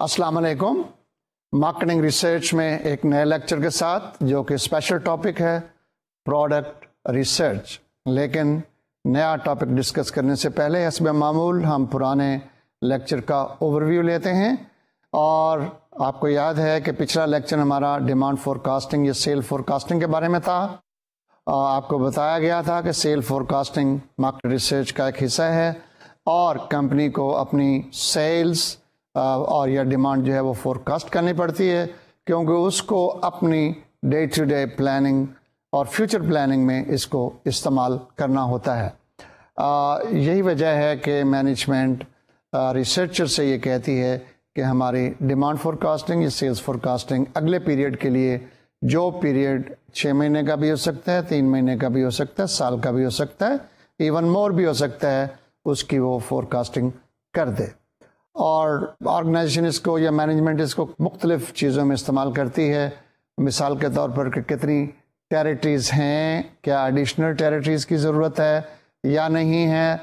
السلام علیکم. Marketing research میں ایک نئے لیکچر کے ساتھ جو کہ اسپیشل ٹاپک ہے پروڈکٹ ریسرچ. لیکن نیا ٹاپک ڈسکس کرنے سے پہلے حسب معمول ہم پرانے لیکچر کا اوور ویو لیتے ہیں. اور آپ کو یاد ہے کہ پچھلا لیکچر ہمارا ڈیمانڈ فور کاسٹنگ یا سیل فور کاسٹنگ کے بارے میں تھا. آپ کو بتایا گیا تھا کہ sale forecasting market research کا ایک حصہ ہے اور کمپنی کو اپنی سیلز اور یا ڈیمانڈ جو ہے وہ فور کاسٹ کرنی پڑتی ہے، کیونکہ اس کو اپنی ڈے ٹو ڈے پلاننگ اور فیوچر پلاننگ میں اس کو استعمال کرنا ہوتا ہے. یہی وجہ ہے کہ مینجمنٹ ریسرچر سے یہ کہتی ہے کہ ہماری ڈیمانڈ فور کاسٹنگ یا سیلز فور کاسٹنگ اگلے پیریڈ کے لیے، جو پیریڈ 6 مہینے کا بھی ہو سکتا ہے، 3 مہینے کا بھی ہو سکتا ہے، سال کا بھی ہو سکتا ہے، ایون مور بھی ہو سکتا ہے، اس کی وہ فور کاسٹنگ کر دے. اور آرگنائزیشن اس کو یا مینجمنٹ اس کو مختلف چیزوں میں استعمال کرتی ہے. مثال کے طور پر کہ کتنی ٹیریٹریز ہیں، کیا ایڈیشنل ٹیریٹریز کی ضرورت ہے یا نہیں ہے،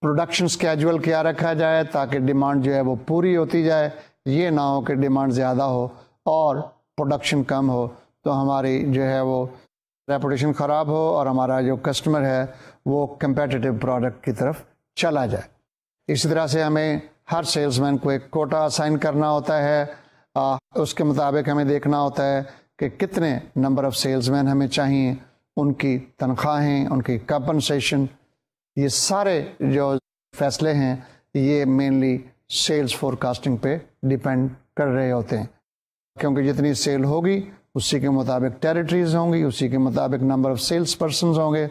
پروڈکشن سکیجول کیا رکھا جائے تاکہ ڈیمانڈ جو ہے وہ پوری ہوتی جائے. یہ نہ ہو کہ ڈیمانڈ زیادہ ہو اور پروڈکشن کم ہو تو ہماری جو ہے وہ ریپوٹیشن خراب ہو اور ہمارا جو کسٹمر ہے وہ کمپیٹیٹیو پروڈکٹ کی طرف چلا جائے. اسی طرح سے ہمیں ہر سیلز مین کو ایک کوٹا اسائن کرنا ہوتا ہے. اس کے مطابق ہمیں دیکھنا ہوتا ہے کہ کتنے نمبر آف سیلز مین ہمیں چاہیے، ان کی تنخواہیں، ان کی کمپنسیشن، یہ سارے جو فیصلے ہیں یہ مینلی سیلز فور کاسٹنگ پہ ڈیپینڈ کر رہے ہوتے ہیں. کیونکہ جتنی سیل ہوگی اسی کے مطابق ٹیریٹریز ہوں گی، اسی کے مطابق نمبر آف سیلز پرسنز ہوں گے،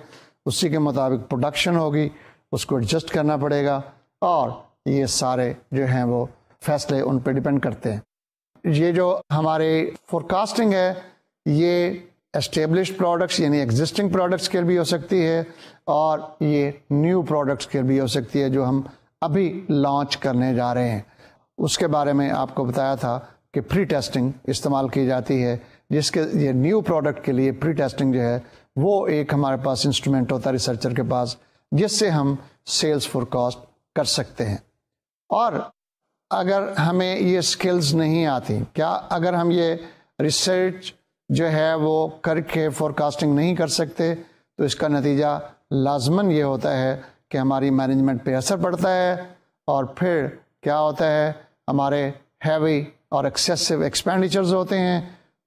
اسی کے مطابق پروڈکشن ہوگی، اس کو ایڈجسٹ کرنا پڑے گا. اور یہ سارے جو ہیں وہ فیصلے ان پہ ڈیپینڈ کرتے ہیں. یہ جو ہمارے فور کاسٹنگ ہے یہ اسٹیبلشڈ پروڈکٹس یعنی ایگزسٹنگ پروڈکٹس کے بھی ہو سکتی ہے اور یہ نیو پروڈکٹس کے بھی ہو سکتی ہے جو ہم ابھی لانچ کرنے جا رہے ہیں. اس کے بارے میں آپ کو بتایا تھا کہ پری ٹیسٹنگ استعمال کی جاتی ہے، جس کے یہ نیو پروڈکٹ کے لیے پری ٹیسٹنگ جو ہے وہ ایک ہمارے پاس انسٹرومنٹ ہوتا ہے ریسرچر کے پاس، جس سے ہم سیلز فور کاسٹ کر سکتے ہیں. اور اگر ہمیں یہ سکلز نہیں آتی، کیا اگر ہم یہ ریسرچ جو ہے وہ کر کے فور کاسٹنگ نہیں کر سکتے تو اس کا نتیجہ لازماً یہ ہوتا ہے کہ ہماری مینجمنٹ پہ اثر پڑتا ہے اور پھر کیا ہوتا ہے، ہمارے ہیوی اور ایکسیسو ایکسپینڈیچرز ہوتے ہیں،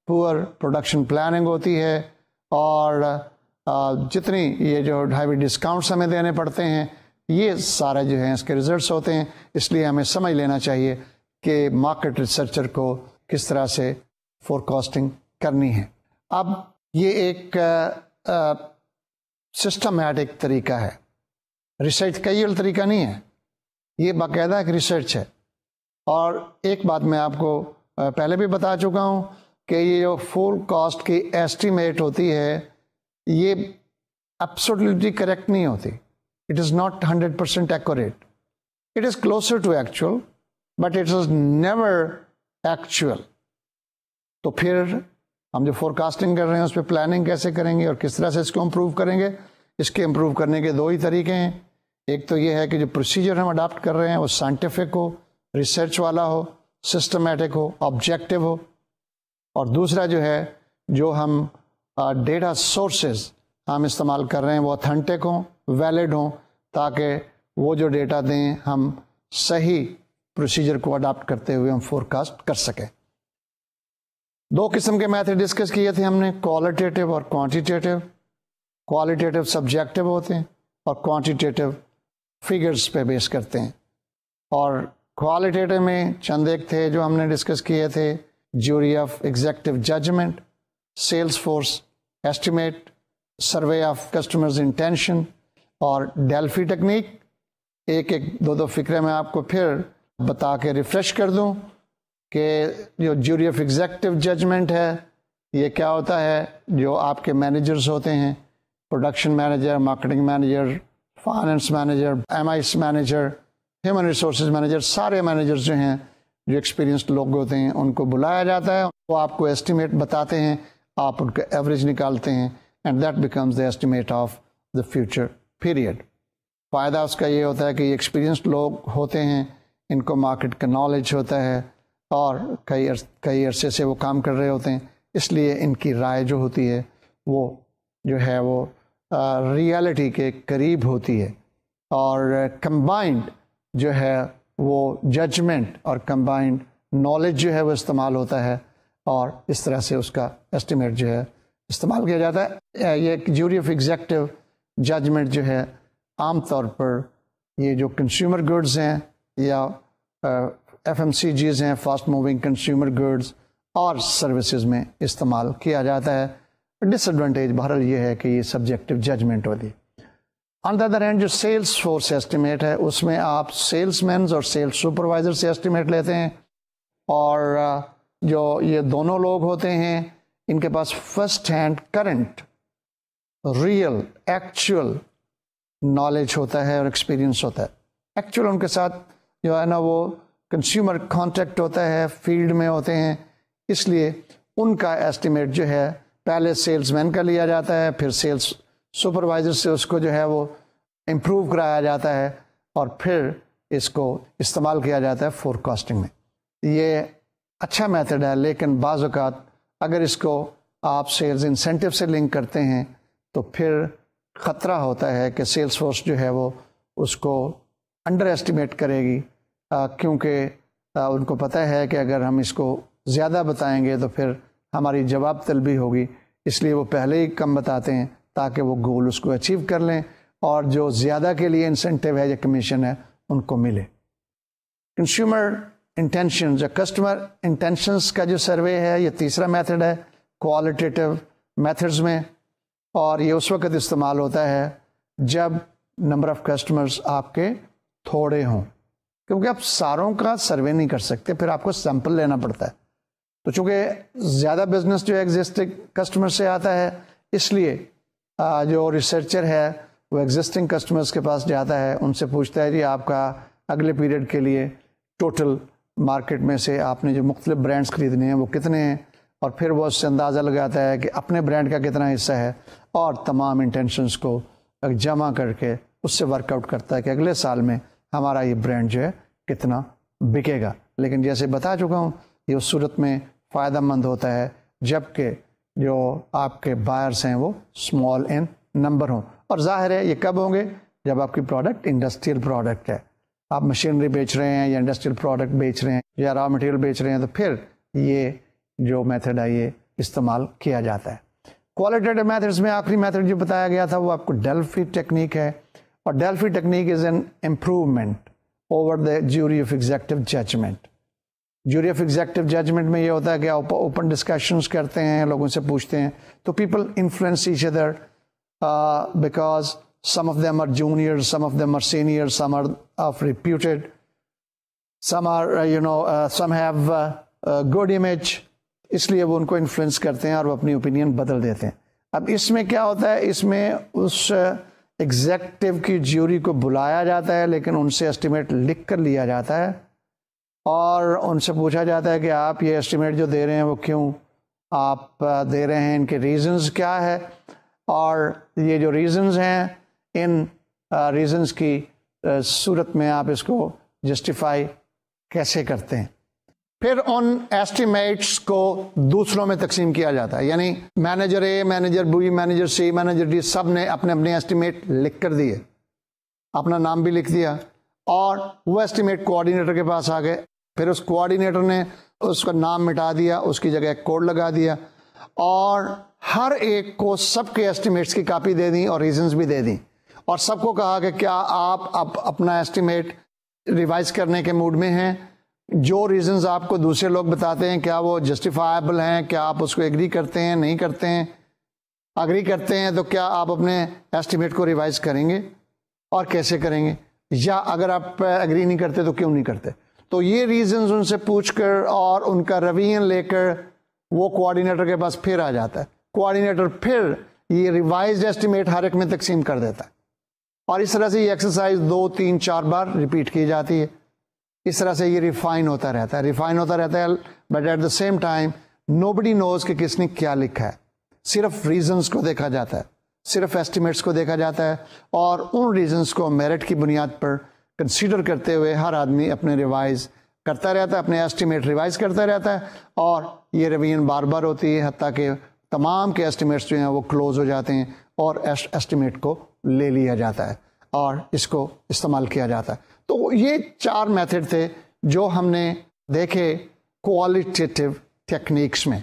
پور پروڈکشن پلاننگ ہوتی ہے اور جتنی یہ جو ہیوی ڈسکاؤنٹس ہمیں دینے پڑتے ہیں یہ سارے جو ہیں اس کے ریزلٹس ہوتے ہیں. اس لیے ہمیں سمجھ لینا چاہیے کہ مارکیٹ ریسرچر کو کس طرح سے فور کاسٹنگ کرنی ہے. اب یہ ایک سسٹمیٹک طریقہ ہے، ریسرچ کا یہ طریقہ نہیں ہے، یہ باقاعدہ ایک ریسرچ ہے. اور ایک بات میں آپ کو پہلے بھی بتا چکا ہوں کہ یہ جو فور کاسٹ کی ایسٹیمیٹ ہوتی ہے یہ ایبسولوٹلی کریکٹ نہیں ہوتی. It is not 100% accurate. It is closer to actual, but it is never actual. تو پھر ہم جو فور کاسٹنگ کر رہے ہیں اس پہ پلاننگ کیسے کریں گے اور کس طرح سے اس کو امپروو کریں گے؟ اس کے امپروو کرنے کے 2 ہی طریقے ہیں. ایک تو یہ ہے کہ جو پروسیجر ہم اڈاپٹ کر رہے ہیں وہ سائنٹیفک ہو، ریسرچ والا ہو، سسٹمیٹک ہو، آبجیکٹیو ہو. اور دوسرا جو ہے جو ہم ڈیٹا سورسز ہم استعمال کر رہے ہیں وہ اتھینٹک ہوں، ویلڈ ہوں، تاکہ وہ جو ڈیٹا دیں ہم صحیح پروسیجر کو اڈاپٹ کرتے ہوئے ہم فور کاسٹ کر سکیں. 2 قسم کے میتھڈ ڈسکس کیے تھے ہم نے، کوالٹیٹیو اور کوانٹیٹیو. کوالٹیٹیو سبجیکٹیو ہوتے ہیں اور کوانٹیٹیو فگرز پہ بیس کرتے ہیں. اور کوالٹیٹیو میں چند ایک تھے جو ہم نے ڈسکس کیے تھے، jury of executive judgment, sales force estimate, survey of customers intention اور ڈیلفی ٹیکنیک. ایک 2 فکرے میں آپ کو پھر بتا کے ریفریش کر دوں کہ جو جیوری آف ایگزیکٹو ججمنٹ ہے یہ کیا ہوتا ہے. جو آپ کے مینیجرز ہوتے ہیں، production manager, marketing manager, finance manager, MIS manager, human resources manager, سارے مینیجرز جو ہیں جو ایکسپیرینسڈ لوگ ہوتے ہیں ان کو بلایا جاتا ہے. وہ آپ کو ایسٹیمیٹ بتاتے ہیں، آپ ان کا ایوریج نکالتے ہیں and that becomes the estimate of the future period. فائدہ اس کا یہ ہوتا ہے کہ یہ ایکسپیرینسڈ لوگ ہوتے ہیں، ان کو مارکیٹ کا نالج ہوتا ہے اور کئی عرصے سے وہ کام کر رہے ہوتے ہیں، اس لیے ان کی رائے جو ہوتی ہے وہ جو ہے وہ ریالٹی کے قریب ہوتی ہے، اور کمبائنڈ جو ہے وہ ججمنٹ اور کمبائنڈ نالج جو ہے وہ استعمال ہوتا ہے، اور اس طرح سے اس کا ایسٹیمیٹ جو ہے استعمال کیا جاتا ہے۔ یہ ایک جیوری آف ایگزیکٹو ججمنٹ جو ہے عام طور پر یہ جو کنزیومر گڈز ہیں یا ایف ایم سی جیز ہیں، فاسٹ موونگ کنزیومر گڈز اور سروسز میں استعمال کیا جاتا ہے۔ ڈس ایڈوانٹیج بہرحال یہ ہے کہ یہ سبجیکٹو ججمنٹ ہوتی ہے۔ آن دا ادر ہینڈ جو سیلس فورس ایسٹیمیٹ ہے اس میں آپ سیلس مینز اور سیلس سپروائزر سے ایسٹیمیٹ لیتے ہیں، اور جو یہ دونوں لوگ ہوتے ہیں ان کے پاس first hand current real actual knowledge ہوتا ہے اور ایکسپیرئنس ہوتا ہے۔ ایکچوئل ان کے ساتھ جو ہے نا وہ کنزیومر کانٹیکٹ ہوتا ہے، فیلڈ میں ہوتے ہیں، اس لیے ان کا ایسٹیمیٹ جو ہے پہلے سیلس مین کا لیا جاتا ہے، پھر سیلس سپروائزر سے اس کو جو ہے وہ امپروو کرایا جاتا ہے، اور پھر اس کو استعمال کیا جاتا ہے فور کاسٹنگ میں۔ یہ اچھا میتھڈ ہے، لیکن بعض اوقات اگر اس کو آپ سیلز انسینٹیو سے لنک کرتے ہیں تو پھر خطرہ ہوتا ہے کہ سیلس فورس جو ہے وہ اس کو انڈر ایسٹیمیٹ کرے گی، کیونکہ ان کو پتہ ہے کہ اگر ہم اس کو زیادہ بتائیں گے تو پھر ہماری جواب طلبی ہوگی، اس لیے وہ پہلے ہی کم بتاتے ہیں تاکہ وہ گول اس کو اچیو کر لیں، اور جو زیادہ کے لیے انسینٹیو ہے یا کمیشن ہے ان کو ملے۔ کنزیومر انٹینشنز یا کسٹمر انٹینشنز کا جو سروے ہے یہ تیسرا میتھڈ ہے کوالٹیٹیو میتھڈز میں، اور یہ اس وقت استعمال ہوتا ہے جب نمبر آف کسٹمرز آپ کے تھوڑے ہوں، کیونکہ آپ ساروں کا سروے نہیں کر سکتے، پھر آپ کو سیمپل لینا پڑتا ہے۔ تو چونکہ زیادہ بزنس جو ایگزسٹنگ کسٹمر سے آتا ہے، اس لیے جو ریسرچر ہے وہ ایگزسٹنگ کسٹمرز کے پاس جاتا ہے، ان سے پوچھتا ہے جی آپ کا اگلے پیریڈ کے لیے ٹوٹل مارکیٹ میں سے آپ نے جو مختلف برانڈز خریدنے ہیں وہ کتنے ہیں، اور پھر وہ اس سے اندازہ لگاتا ہے کہ اپنے برانڈ کا کتنا حصہ ہے، اور تمام انٹینشنز کو جمع کر کے اس سے ورک آؤٹ کرتا ہے کہ اگلے سال میں ہمارا یہ برانڈ جو ہے کتنا بکے گا۔ لیکن جیسے بتا چکا ہوں یہ اس صورت میں فائدہ مند ہوتا ہے جب کہ جو آپ کے بائرس ہیں وہ اسمال ان نمبر ہوں، اور ظاہر ہے یہ کب ہوں گے؟ جب آپ کی پروڈکٹ انڈسٹریل پروڈکٹ ہے، آپ مشینری بیچ رہے ہیں یا انڈسٹریل پروڈکٹ بیچ رہے ہیں یا را مٹیریل بیچ رہے ہیں، تو پھر یہ جو میتھڈ ہے یہ استعمال کیا جاتا ہے۔ کوالٹیٹیو میتھڈز میں آخری میتھڈ جو بتایا گیا تھا وہ آپ کو ڈیلفی ٹیکنیک ہے، اور Delphi technique is an improvement over the jury of executive judgment. Jury of executive judgment میں یہ ہوتا ہے کہ آپ اوپن ڈسکشنز کرتے ہیں، لوگوں سے پوچھتے ہیں، تو people influence each other because some of them are juniors, some of them are seniors, some are of reputed, some are some have good image، اس لیے وہ ان کو انفلوئنس کرتے ہیں اور وہ اپنی اوپینین بدل دیتے ہیں۔ اب اس میں کیا ہوتا ہے، اس میں اس ایگزیکٹو کی جیوری کو بلایا جاتا ہے، لیکن ان سے ایسٹیمیٹ لکھ کر لیا جاتا ہے، اور ان سے پوچھا جاتا ہے کہ آپ یہ ایسٹیمیٹ جو دے رہے ہیں وہ کیوں آپ دے رہے ہیں، ان کے ریزنز کیا ہے، اور یہ جو ریزنز ہیں ان ریزنز کی صورت میں آپ اس کو جسٹیفائی کیسے کرتے ہیں۔ پھر ان ایسٹیمیٹس کو دوسروں میں تقسیم کیا جاتا ہے، یعنی manager A, manager B, manager C, manager D, سب نے اپنے اپنے ایسٹیمیٹ لکھ کر دیے، اپنا نام بھی لکھ دیا، اور وہ ایسٹیمیٹ کوآرڈینیٹر کے پاس آ گئے، پھر اس کوآرڈینیٹر نے اس کا نام مٹا دیا، اس کی جگہ ایک کوڈ لگا دیا، اور ہر ایک کو سب کے ایسٹیمیٹس کی کاپی دے دیں اور ریزنز بھی دے دیں، اور سب کو کہا کہ کیا آپ اپنا ایسٹیمیٹ ریوائز کرنے کے موڈ میں ہیں، جو ریزنز آپ کو دوسرے لوگ بتاتے ہیں کیا وہ جسٹیفائبل ہیں، کیا آپ اس کو ایگری کرتے ہیں، نہیں کرتے ہیں، اگری کرتے ہیں تو کیا آپ اپنے ایسٹیمیٹ کو ریوائز کریں گے اور کیسے کریں گے، یا اگر آپ اگری نہیں کرتے تو کیوں نہیں کرتے۔ تو یہ ریزنز ان سے پوچھ کر اور ان کا رویہ لے کر وہ کوآرڈینیٹر کے پاس پھر آ جاتا ہے، کوآرڈینیٹر پھر یہ ریوائزڈ ایسٹیمیٹ ہر ایک میں تقسیم کر دیتا ہے، اور اس طرح سے یہ ایکسرسائز 2 3 4 بار ریپیٹ کی جاتی ہے۔ اس طرح سے یہ ریفائن ہوتا رہتا ہے، but at the same time nobody knows کہ کس نے کیا لکھا ہے، صرف ریزنز کو دیکھا جاتا ہے، صرف ایسٹیمیٹس کو دیکھا جاتا ہے، اور ان ریزنز کو میرٹ کی بنیاد پر کنسیڈر کرتے ہوئے ہر آدمی اپنے ریوائز کرتا رہتا ہے, اپنے ایسٹیمیٹ ریوائز کرتا رہتا ہے, اور یہ ریویژن بار بار ہوتی ہے حتیٰ کہ تمام کے ایسٹیمیٹس جو ہیں وہ کلوز ہو جاتے ہیں اور ایسٹیمیٹ کو لے لیا جاتا ہے اور اس کو استعمال کیا جاتا ہے. تو یہ 4 میتھڈ تھے جو ہم نے دیکھے کوالٹیٹیو ٹیکنیکس میں: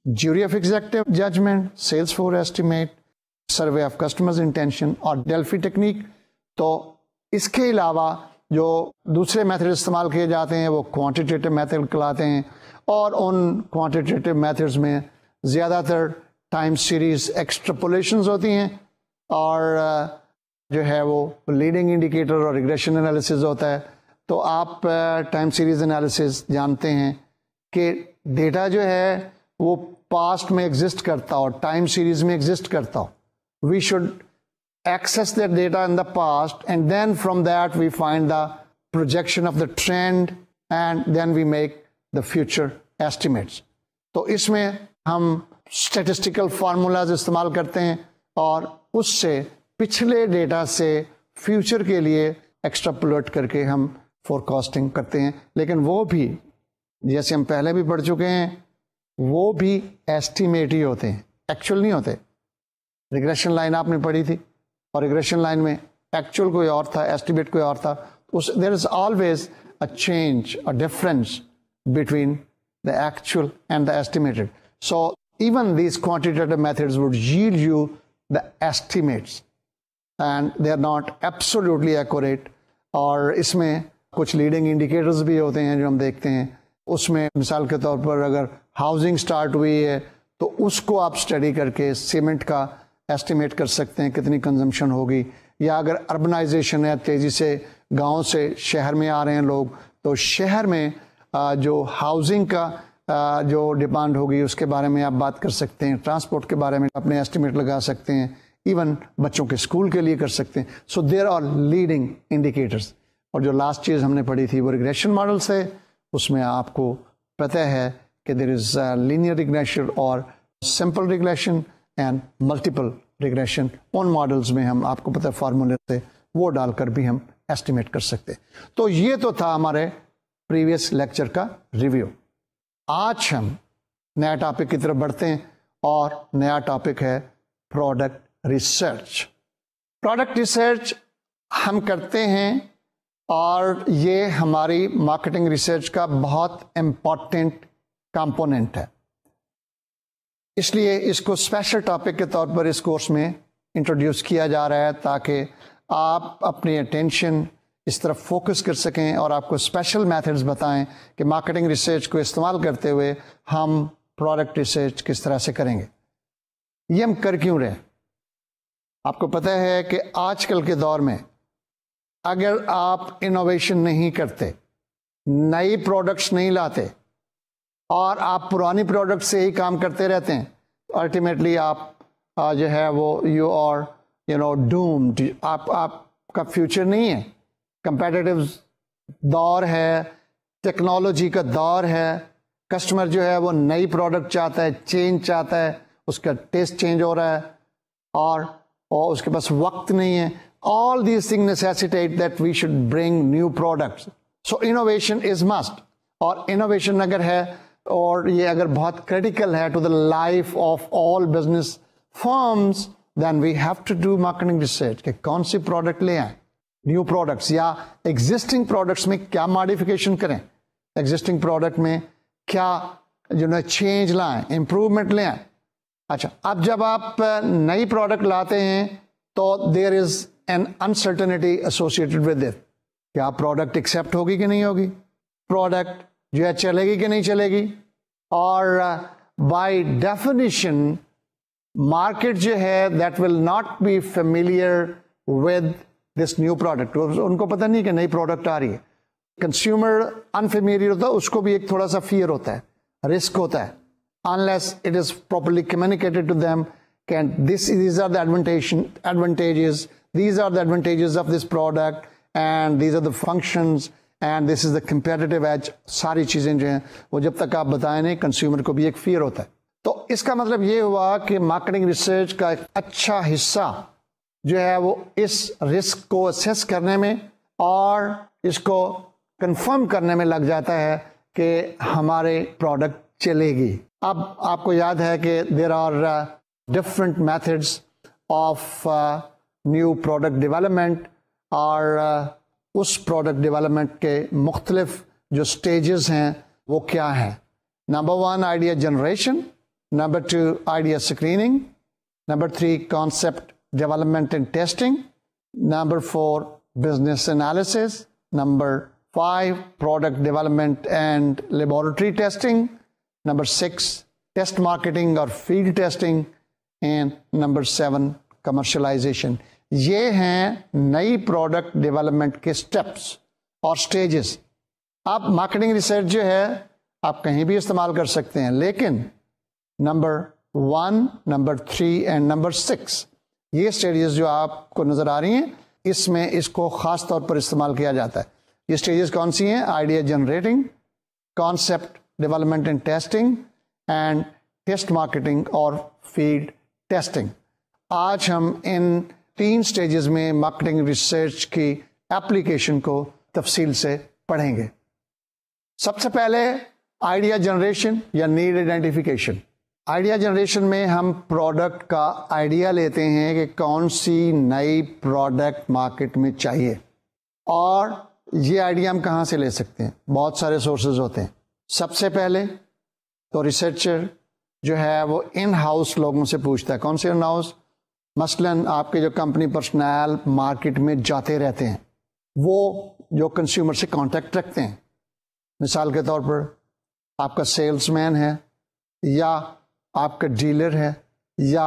jury of executive judgment, sales force estimate, survey of customers intention اور ڈیلفی ٹیکنیک. تو اس کے علاوہ جو دوسرے میتھڈ استعمال کیے جاتے ہیں وہ کوانٹیٹیو میتھڈ کہلاتے ہیں, اور ان کوانٹیٹیو میتھڈز میں زیادہ تر ٹائم سیریز ایکسٹرپولیشنز ہوتی ہیں, اور جو ہے وہ لیڈنگ انڈیکیٹر اور ریگریشن انالیسز ہوتا ہے. تو آپ ٹائم سیریز انالیسز جانتے ہیں کہ ڈیٹا جو ہے وہ پاسٹ میں ایگزسٹ کرتا ہو, ٹائم سیریز میں ایگزسٹ کرتا ہو. We should access that data in the past, and then from that we find the projection of the trend, and then we make the future estimates. تو اس میں ہم statistical formulas استعمال کرتے ہیں اور اس سے پچھلے ڈیٹا سے فیوچر کے لیے ایکسٹراپولیٹ کر کے ہم فورکاسٹنگ کرتے ہیں. لیکن وہ بھی جیسے ہم پہلے بھی پڑھ چکے ہیں وہ بھی ایسٹیمیٹ ہی ہوتے ہیں, ایکچوئل نہیں ہوتے. ریگریشن لائن آپ نے پڑھی تھی, اور ریگریشن لائن میں ایکچوئل کوئی اور تھا, ایسٹیمیٹ کوئی اور تھا. There is always a change, a difference between the actual and the estimated. So even these quantitative methods would yield you the estimates and they are not absolutely accurate. اور اس میں کچھ leading indicators بھی ہوتے ہیں جو ہم دیکھتے ہیں. اس میں مثال کے طور پر اگر ہاؤسنگ سٹارٹ ہوئی ہے تو اس کو آپ اسٹڈی کر کے سیمنٹ کا ایسٹیمیٹ کر سکتے ہیں کتنی کنزمپشن ہوگی. یا اگر اربنائزیشن ہے, تیزی سے گاؤں سے شہر میں آ رہے ہیں لوگ, تو شہر میں جو ہاؤسنگ کا جو ڈیمانڈ ہوگی اس کے بارے میں آپ بات کر سکتے ہیں. ٹرانسپورٹ کے بارے میں اپنے ایسٹیمیٹ لگا سکتے ہیں, ایون بچوں کے اسکول کے لیے کر سکتے ہیں. سو دیر آر لیڈنگ انڈیکیٹرز. اور جو لاسٹ چیز ہم نے پڑھی تھی وہ ریگریشن ماڈلس ہے. اس میں آپ کو پتہ ہے کہ دیر از لینئر ریگریشن اور simple regression and multiple regression. In models میں ہم آپ کو پتہ ہے فارمولے سے وہ ڈال کر بھی ہم ایسٹیمیٹ کر سکتے. تو یہ تو تھا ہمارے پریویس لیکچر کا ریویو. آج ہم نیا ٹاپک کی طرف بڑھتے ہیں اور نیا ٹاپک ہے پروڈکٹ ریسرچ. پروڈکٹ ریسرچ ہم کرتے ہیں اور یہ ہماری مارکیٹنگ ریسرچ کا بہت امپورٹنٹ کمپوننٹ ہے. اس لیے اس کو اسپیشل ٹاپک کے طور پر اس کورس میں انٹروڈیوس کیا جا رہا ہے تاکہ آپ اپنی اٹینشن اس طرف فوکس کر سکیں اور آپ کو اسپیشل میتھڈز بتائیں کہ مارکیٹنگ ریسرچ کو استعمال کرتے ہوئے ہم پروڈکٹ ریسرچ کس طرح سے کریں گے. یہ ہم کر کیوں رہے؟ آپ کو پتہ ہے کہ آج کل کے دور میں اگر آپ انوویشن نہیں کرتے, نئی پروڈکٹس نہیں لاتے اور آپ پرانی پروڈکٹ سے ہی کام کرتے رہتے ہیں, الٹیمیٹلی آپ جو ہے وہ یو آر ڈومڈ. آپ کا فیوچر نہیں ہے. کمپیٹیٹو دور ہے, ٹیکنالوجی کا دور ہے. کسٹمر جو ہے وہ نئی پروڈکٹ چاہتا ہے, چینج چاہتا ہے, اس کا ٹیسٹ چینج ہو رہا ہے اور اس کے پاس وقت نہیں ہے. All these things necessitate that we should bring new products. So innovation is must. اور innovation اگر ہے اور یہ اگر بہت critical ہے to the life of all business firms, then we have to do marketing research کہ کون سی پروڈکٹ لے آئیں, نیو پروڈکٹس یا ایگزسٹنگ پروڈکٹس میں کیا ماڈیفیکیشن کریں, ایگزسٹنگ پروڈکٹ میں کیا چینج لائیں, امپروومنٹ لے آئیں. اچھا, اب جب آپ نئی پروڈکٹ لاتے ہیں تو there is an uncertainty associated with it. کیا پروڈکٹ ایکسیپٹ ہوگی کہ نہیں ہوگی, پروڈکٹ جو ہے چلے گی کہ نہیں چلے گی. اور بائی ڈیفینیشن مارکیٹ جو ہے that will not be familiar with this new product. ان کو پتہ نہیں کہ نئی پروڈکٹ آ رہی ہے. کنزیومر انفیملیئر ہوتا ہے, اس کو بھی ایک تھوڑا سا فیئر ہوتا ہے, رسک ہوتا ہے, unless it is properly communicated to them that these are the advantages, these are the advantages of this product, and these are the functions, and this is the competitive edge. ساری چیزیں جو ہیں وہ جب تک آپ بتائیں نہیں, کنزیومر کو بھی ایک فیئر ہوتا ہے. تو اس کا مطلب یہ ہوا کہ مارکیٹنگ ریسرچ کا ایک اچھا حصہ جو ہے وہ اس رسک کو اسیس کرنے میں اور اس کو کنفرم کرنے میں لگ جاتا ہے کہ ہمارے پروڈکٹ چلے گی. اب آپ کو یاد ہے کہ there are different methods of new product development, اور اس پروڈکٹ ڈیولپمنٹ کے مختلف جو سٹیجز ہیں وہ کیا ہیں. Number 1 idea generation, number 2 idea screening, number 3 concept development and testing, number 4 business analysis, number 5 product development and laboratory testing, number 6 test marketing اور field testing, and number 7 commercialisation. یہ ہیں نئی پروڈکٹ ڈیولپمنٹ کے steps اور stages. آپ marketing research جو ہے آپ کہیں بھی استعمال کر سکتے ہیں، لیکن نمبر 1، نمبر 3 اینڈ نمبر 6 یہ سٹیجز جو آپ کو نظر آ رہی ہیں، اس میں اس کو خاص طور پر استعمال کیا جاتا ہے. یہ سٹیجز کون سی ہیں؟ Idea generating, concept development and testing, and test marketing اور فیلڈ ٹیسٹنگ. آج ہم ان 3 سٹیجز میں مارکیٹنگ ریسرچ کی ایپلیکیشن کو تفصیل سے پڑھیں گے. سب سے پہلے آئیڈیا جنریشن یا نیڈ آئیڈینٹیفیکیشن. آئیڈیا جنریشن میں ہم پروڈکٹ کا آئیڈیا لیتے ہیں کہ کون سی نئی پروڈکٹ مارکیٹ میں چاہیے، اور یہ آئیڈیا ہم کہاں سے لے سکتے ہیں؟ بہت سارے سورسز ہوتے ہیں. سب سے پہلے تو ریسرچر جو ہے وہ ان ہاؤس لوگوں سے پوچھتا ہے. کون سے ان ہاؤس؟ مثلاً آپ کے جو کمپنی پرسنل مارکیٹ میں جاتے رہتے ہیں، وہ جو کنزیومر سے کانٹیکٹ رکھتے ہیں. مثال کے طور پر آپ کا سیلس مین ہے، یا آپ کا ڈیلر ہے، یا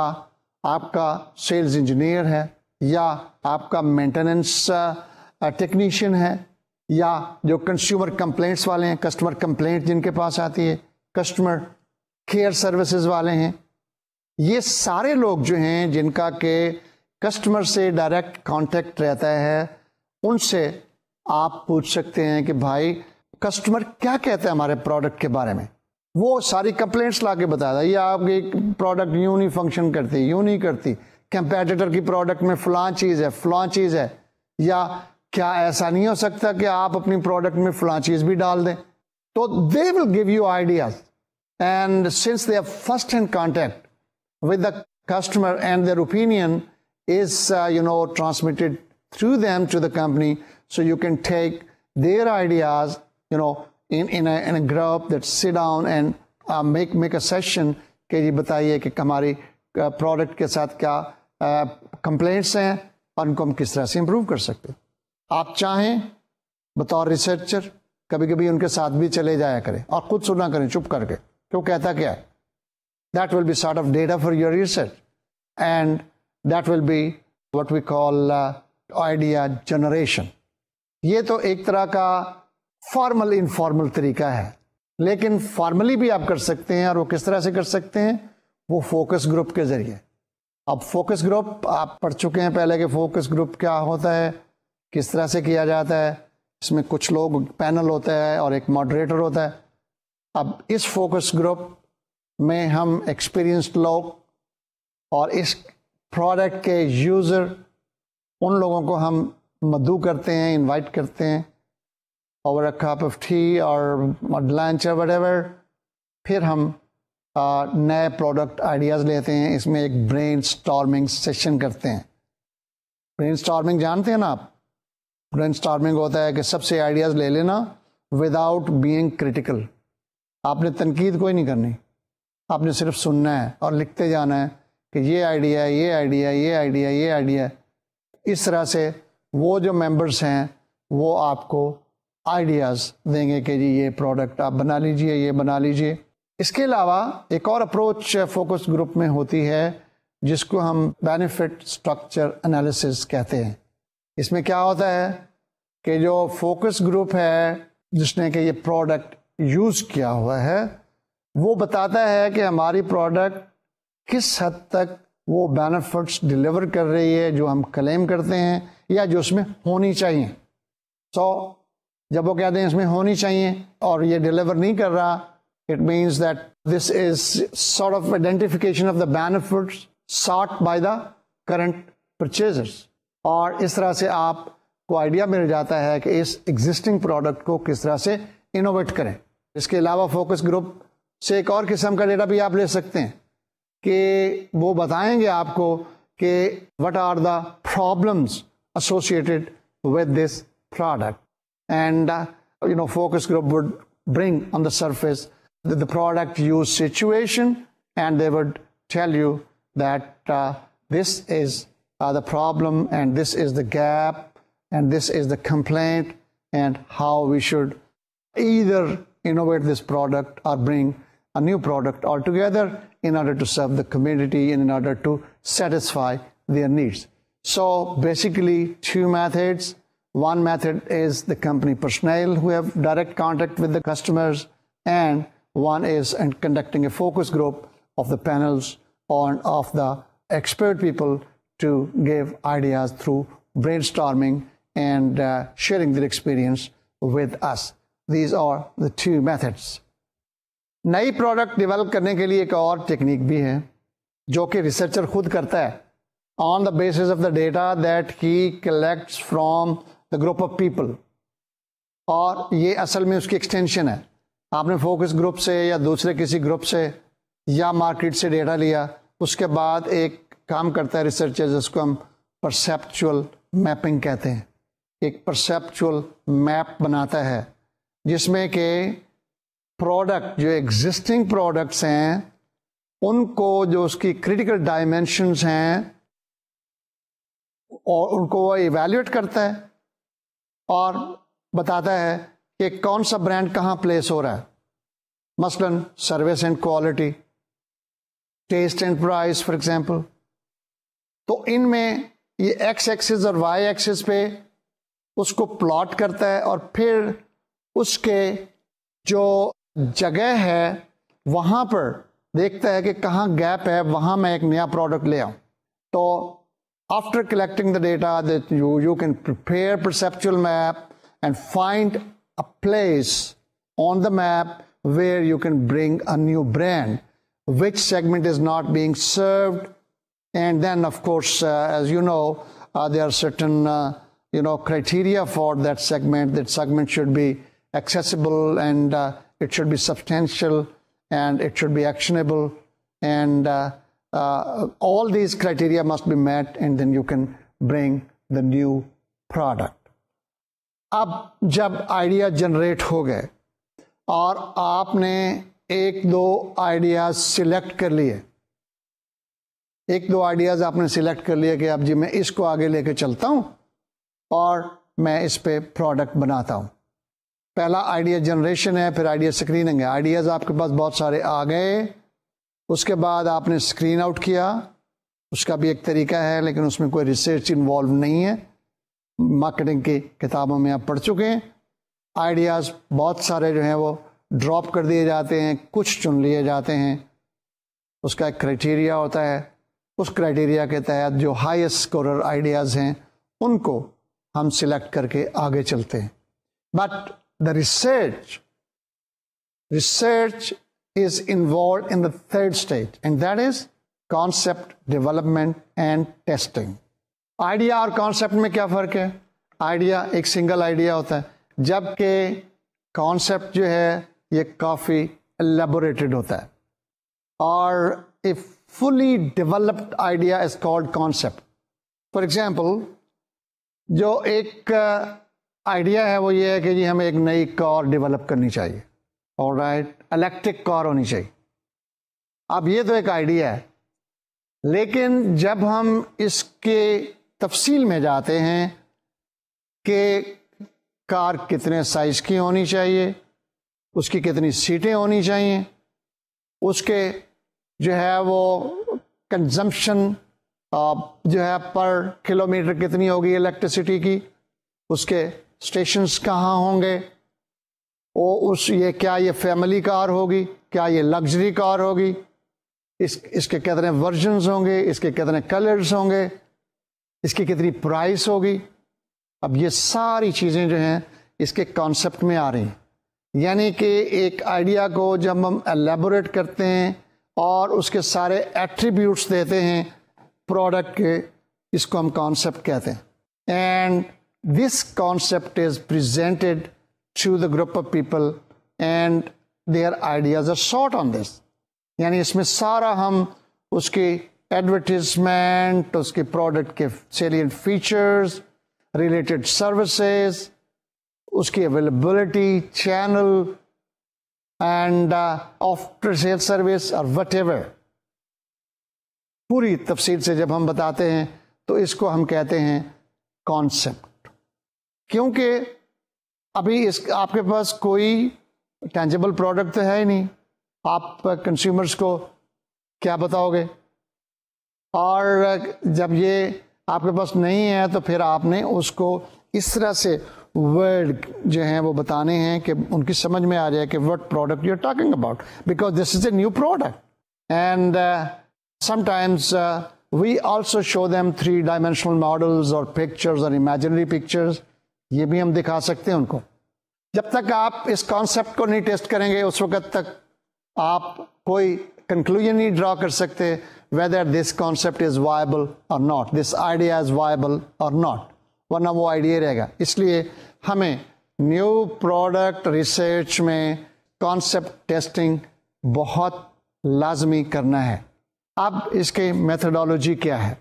آپ کا سیلز انجینئر ہے، یا آپ کا مینٹیننس ٹیکنیشین ہے، یا جو کنزیومر کمپلینٹس والے ہیں، کسٹمر کمپلینٹ جن کے پاس آتی ہے، کسٹمر کیئر سروسز والے ہیں. یہ سارے لوگ جو ہیں جن کا کہ کسٹمر سے ڈائریکٹ کانٹیکٹ رہتا ہے، ان سے آپ پوچھ سکتے ہیں کہ بھائی کسٹمر کیا کہتا ہے ہمارے پروڈکٹ کے بارے میں. وہ ساری کمپلینٹس لا کے بتا یہ آپ کی پروڈکٹ یوں نہیں فنکشن کرتی، یوں نہیں کرتی، کمپیٹیٹر کی پروڈکٹ میں فلاں چیز ہے، فلاں چیز ہے، یا کیا ایسا نہیں ہو سکتا کہ آپ اپنی پروڈکٹ میں فلاں چیز بھی ڈال دیں. تو they will give you ideas, and since they have first hand contact with the customer and their opinion is transmitted through them to the company, so you can take their ideas in a group that sit down and make a session کہ یہ بتائیے کہ ہماری product کے ساتھ کیا complaints ہیں اور ان کو ہم کس طرح سے امپروو کر سکتے ہیں. آپ چاہیں بطور ریسرچر کبھی کبھی ان کے ساتھ بھی چلے جایا کریں اور خود سنا کریں چپ کر کے کہ وہ کہتا کیا ہے. That will be sort of data for your research, and that will be what we call idea generation. یہ تو ایک طرح کا فارمل انفارمل طریقہ ہے، لیکن فارملی بھی آپ کر سکتے ہیں. اور وہ کس طرح سے کر سکتے ہیں؟ وہ فوکس گروپ کے ذریعے. اب فوکس گروپ آپ پڑھ چکے ہیں پہلے کہ فوکس گروپ کیا ہوتا ہے، کس طرح سے کیا جاتا ہے. اس میں کچھ لوگ پینل ہوتا ہے اور ایک ماڈریٹر ہوتا ہے. اب اس فوکس گروپ میں ہم ایکسپیرئنسڈ لوگ اور اس پروڈکٹ کے یوزر، ان لوگوں کو ہم مدعو کرتے ہیں، انوائٹ کرتے ہیں over a cup of T اور لنچ اور وٹ ایور. پھر ہم نئے پروڈکٹ آئیڈیاز لیتے ہیں. اس میں ایک برین اسٹارمنگ سیشن کرتے ہیں. برین اسٹارمنگ جانتے ہیں نا آپ؟ برین اسٹارمنگ ہوتا ہے کہ سب سے آئیڈیاز لے لینا وداؤٹ بینگ کریٹیکل. آپ نے تنقید کوئی نہیں کرنی، آپ نے صرف سننا ہے اور لکھتے جانا ہے کہ یہ آئیڈیا، یہ آئیڈیا، یہ آئیڈیا، یہ آئیڈیا. اس طرح سے وہ جو ممبرس ہیں وہ آپ کو آئیڈیاز دیں گے کہ جی یہ پروڈکٹ آپ بنا لیجئے، یہ بنا لیجئے. اس کے علاوہ ایک اور اپروچ فوکس گروپ میں ہوتی ہے جس کو ہم بینیفٹ اسٹرکچر انالیسس کہتے ہیں. اس میں کیا ہوتا ہے کہ جو فوکس گروپ ہے جس نے کہ یہ پروڈکٹ یوز کیا ہوا ہے، وہ بتاتا ہے کہ ہماری پروڈکٹ کس حد تک وہ بینیفٹس ڈلیور کر رہی ہے جو ہم کلیم کرتے ہیں یا جو اس میں ہونی چاہیے. جب وہ کہتے ہیں اس میں ہونی چاہیے اور یہ ڈلیور نہیں کر رہا، it means that this is sort of identification of the benefits sought by the current purchasers. اور اس طرح سے آپ کو آئیڈیا مل جاتا ہے کہ اس ایگزسٹنگ پروڈکٹ کو کس طرح سے انوویٹ کریں. اس کے علاوہ فوکس گروپ سے ایک اور قسم کا ڈیٹا بھی آپ لے سکتے ہیں کہ وہ بتائیں گے آپ کو کہ what are the problems associated with this product, and focus group would bring on the surface the product use situation, and they would tell you that this is the problem, and this is the gap, and this is the complaint, and how we should either innovate this product or bring a new product altogether in order to serve the community and in order to satisfy their needs. So basically two methods. One method is the company personnel who have direct contact with the customers, and one is in conducting a focus group of the panels or of the expert people to give ideas through brainstorming and sharing their experience with us. These are the two methods. نئی product develop کرنے کے لیے ایک اور technique بھی ہے جو کہ ریسرچر خود کرتا ہے on the basis of the data that he collects from the group of people, اور یہ اصل میں اس کی ایکسٹینشن ہے. آپ نے فوکس گروپ سے یا دوسرے کسی گروپ سے یا مارکیٹ سے ڈیٹا لیا، اس کے بعد ایک کام کرتا ہے ریسرچر جس کو ہم پرسیپچول میپنگ کہتے ہیں. ایک پرسیپچول میپ بناتا ہے جس میں کہ پروڈکٹ جو ایگزسٹنگ پروڈکٹس ہیں ان کو جو اس کی کریٹیکل ڈائمینشنز ہیں اور ان کو وہ ایویلیویٹ کرتا ہے اور بتاتا ہے کہ کون سا برانڈ کہاں پلیس ہو رہا ہے. مثلاً service and quality, test and price for example. تو ان میں یہ ایکس ایکسس اور وائی ایکسس پہ اس کو پلاٹ کرتا ہے اور پھر اس کے جو جگہ ہے وہاں پر دیکھتا ہے کہ کہاں گیپ ہے، وہاں میں ایک نیا پروڈکٹ لے آؤں. تو after collecting the data that you can prepare perceptual map and find a place on the map where you can bring a new brand which segment is not being served, and then of course as you know there are certain criteria for that segment. That segment should be accessible, and it should be substantial, and it should be actionable, and all these criteria must be met, and then you can bring the new product. اب جب idea generate ہو گئے اور آپ نے ایک دو ideas select کر لیے، آپ نے سلیکٹ کر لیے کہ اب جی میں اس کو آگے لے کے چلتا ہوں اور میں اس پہ پروڈکٹ بناتا ہوں. پہلا آئیڈیا جنریشن ہے، پھر آئیڈیا اسکریننگ ہے. آئیڈیاز آپ کے پاس بہت سارے آ گئے، اس کے بعد آپ نے اسکرین آؤٹ کیا. اس کا بھی ایک طریقہ ہے لیکن اس میں کوئی ریسرچ انوالو نہیں ہے، مارکیٹنگ کی کتابوں میں آپ پڑھ چکے ہیں. آئیڈیاز بہت سارے جو ہیں وہ ڈراپ کر دیے جاتے ہیں، کچھ چن لیے جاتے ہیں. اس کا ایک کرائٹیریا ہوتا ہے، اس کرائٹیریا کے تحت جو ہائیسٹ اسکورر آئیڈیاز ہیں ان کو ہم سلیکٹ کر کے آگے چلتے ہیں. But the research is involved in the third stage, and that is concept development and testing. Idea اور کانسیپٹ میں کیا فرق ہے؟ آئیڈیا ایک سنگل آئیڈیا ہوتا ہے، جبکہ کانسیپٹ جو ہے یہ کافی الیبوریٹڈ ہوتا ہے. اور a fully developed idea is called concept. For example جو ایک آئیڈیا ہے وہ یہ ہے کہ جی ہمیں ایک نئی کار ڈیولپ کرنی چاہیے، آلرائٹ، الیکٹرک کار ہونی چاہیے. اب یہ تو ایک آئیڈیا ہے، لیکن جب ہم اس کے تفصیل میں جاتے ہیں کہ کار کتنے سائز کی ہونی چاہیے، اس کی کتنی سیٹیں ہونی چاہیے، اس کے جو ہے وہ کنزمپشن جو ہے پر کلومیٹر کتنی ہوگی الیکٹریسٹی کی، اس کے اسٹیشنز کہاں ہوں گے، یہ کیا یہ فیملی کار ہوگی، کیا یہ لگژری کار ہوگی، اس کے کتنے ورژنز ہوں گے، اس کے کتنے کلرز ہوں گے، اس کی کتنی پرائس ہوگی. اب یہ ساری چیزیں جو ہیں اس کے کانسیپٹ میں آ رہی ہیں. یعنی کہ ایک آئیڈیا کو جب ہم الیبوریٹ کرتے ہیں اور اس کے سارے ایٹریبیوٹس دیتے ہیں پروڈکٹ کے، اس کو ہم کانسیپٹ کہتے ہیں. And this concept is presented to the group of people and their ideas are sought on this. یعنی اس میں سارا ہم اس کی ایڈورٹیزمنٹ, اس کے پروڈکٹ کے سیلینٹ فیچرز, ریلیٹڈ سروسز, اس کی availability, channel and after sale service اور وٹ ایور, پوری تفصیل سے جب ہم بتاتے ہیں تو اس کو ہم کہتے ہیں کانسیپٹ. کیونکہ ابھی آپ کے پاس کوئی ٹینجیبل پروڈکٹ تو ہے ہی نہیں, آپ کنزیومرز کو کیا بتاؤ گے؟ اور جب یہ آپ کے پاس نہیں ہے تو پھر آپ نے اس کو اس طرح سے ورڈ جو ہیں وہ بتانے ہیں کہ ان کی سمجھ میں آ جائے کہ what product you are talking about, because this is a new product. And sometimes we also show them 3 dimensional models اور پکچرز اور امیجنری پکچرز, یہ بھی ہم دکھا سکتے ہیں ان کو. جب تک آپ اس کانسیپٹ کو نہیں ٹیسٹ کریں گے اس وقت تک آپ کوئی کنکلوژن نہیں ڈرا کر سکتے whether this concept is viable or not, this idea is viable or not, ورنہ وہ آئیڈیا رہے گا. اس لیے ہمیں نیو پروڈکٹ ریسرچ میں کانسیپٹ ٹیسٹنگ بہت لازمی کرنا ہے. اب اس کی میتھڈالوجی کیا ہے؟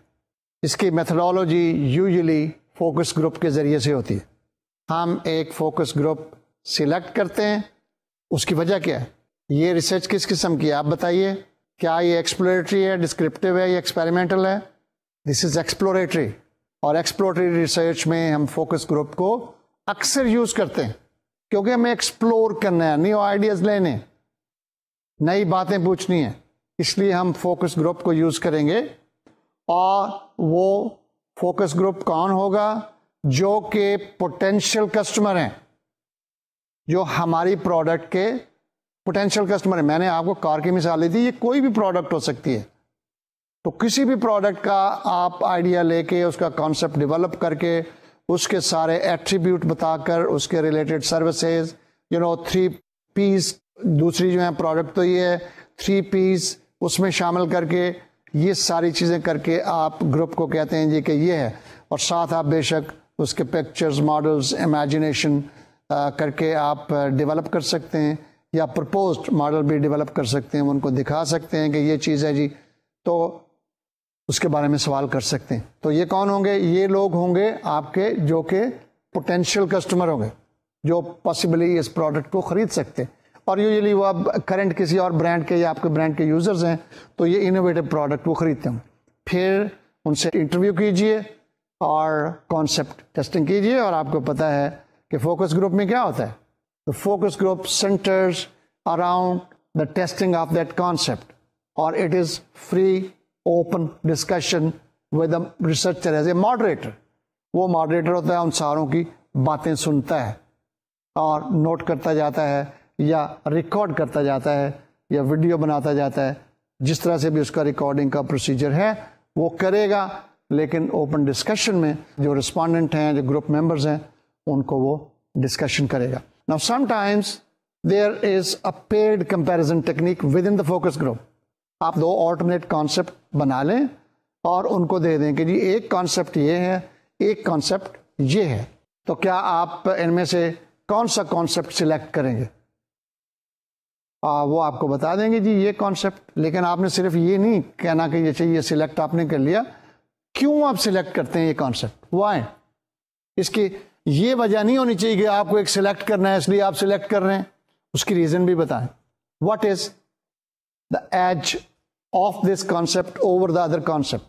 اس کی میتھڈالوجی یوزلی فوکس گروپ کے ذریعے سے ہوتی ہے. ہم ایک فوکس گروپ سلیکٹ کرتے ہیں. اس کی وجہ کیا ہے؟ یہ ریسرچ کس قسم کی ہے آپ بتائیے؟ کیا یہ ایکسپلوریٹری ہے, ڈسکرپٹیو ہے یا ایکسپیریمنٹل ہے؟ دس از ایکسپلوریٹری. اور ایکسپلوریٹری ریسرچ میں ہم فوکس گروپ کو اکثر یوز کرتے ہیں کیونکہ ہمیں ایکسپلور کرنا ہے, نیو آئیڈیاز لینے, نئی باتیں پوچھنی ہیں. اس لیے ہم فوکس گروپ کو یوز کریں گے. اور وہ فوکس گروپ کون ہوگا؟ جو کہ پوٹینشیل کسٹمر ہیں, جو ہماری پروڈکٹ کے پوٹینشیل کسٹمر ہے. میں نے آپ کو کار کی مثال دی تھی, یہ کوئی بھی پروڈکٹ ہو سکتی ہے. تو کسی بھی پروڈکٹ کا آپ آئیڈیا لے کے, اس کا کانسیپٹ ڈیولپ کر کے, اس کے سارے ایٹریبیوٹ بتا کر, اس کے ریلیٹڈ سروسز, 3 P's, دوسری جو ہے پروڈکٹ تو یہ ہے 3 P's اس میں شامل کر کے, یہ ساری چیزیں کر کے آپ گروپ کو کہتے ہیں جی کہ یہ ہے. اور ساتھ آپ بے شک اس کے پکچرز, ماڈلز, امیجنیشن کر کے آپ ڈیولپ کر سکتے ہیں, یا پرپوزڈ ماڈل بھی ڈیولپ کر سکتے ہیں, ان کو دکھا سکتے ہیں کہ یہ چیز ہے جی, تو اس کے بارے میں سوال کر سکتے ہیں. تو یہ کون ہوں گے؟ یہ لوگ ہوں گے آپ کے جو کہ پوٹینشیل کسٹمر ہوں گے, جو پاسبلی اس پروڈکٹ کو خرید سکتے. اور یوزلی وہ اب کرنٹ کسی اور برانڈ کے یا آپ کے برانڈ کے یوزرز ہیں تو یہ انوویٹو پروڈکٹ وہ خریدتے ہوں. پھر ان سے انٹرویو کیجئے اور کانسیپٹ ٹیسٹنگ کیجئے. اور آپ کو پتہ ہے کہ فوکس گروپ میں کیا ہوتا ہے؟ The focus group centers around the testing of that concept, or it is free, open discussion with the researcher as a moderator. وہ moderator ہوتا ہے, ان ساروں کی باتیں سنتا ہے اور نوٹ کرتا جاتا ہے یا ریکارڈ کرتا جاتا ہے یا ویڈیو بناتا جاتا ہے. جس طرح سے بھی اس کا ریکارڈنگ کا پروسیجر ہے وہ کرے گا, لیکن اوپن ڈسکشن میں جو رسپونڈنٹ ہیں, جو گروپ ممبرز ہیں, ان کو وہ ڈسکشن کرے گا. Now sometimes there is a paired comparison technique within the focus group. آپ 2 alternate concept بنا لیں اور ان کو دے دیں کہ جی ایک concept یہ ہے, ایک concept یہ ہے, تو کیا آپ ان میں سے کون سا concept select کریں گے؟ وہ آپ کو بتا دیں گے جی یہ concept. لیکن آپ نے صرف یہ نہیں کہنا کہ یہ چاہیے select آپ نے کر لیا. کیوں آپ select کرتے ہیں یہ concept؟ Why؟ اس کی یہ وجہ نہیں ہونی چاہیے کہ آپ کو ایک سلیکٹ کرنا ہے اس لیے آپ سلیکٹ کر رہے ہیں. اس کی ریزن بھی بتائیں. What is the edge of this concept over the other concept?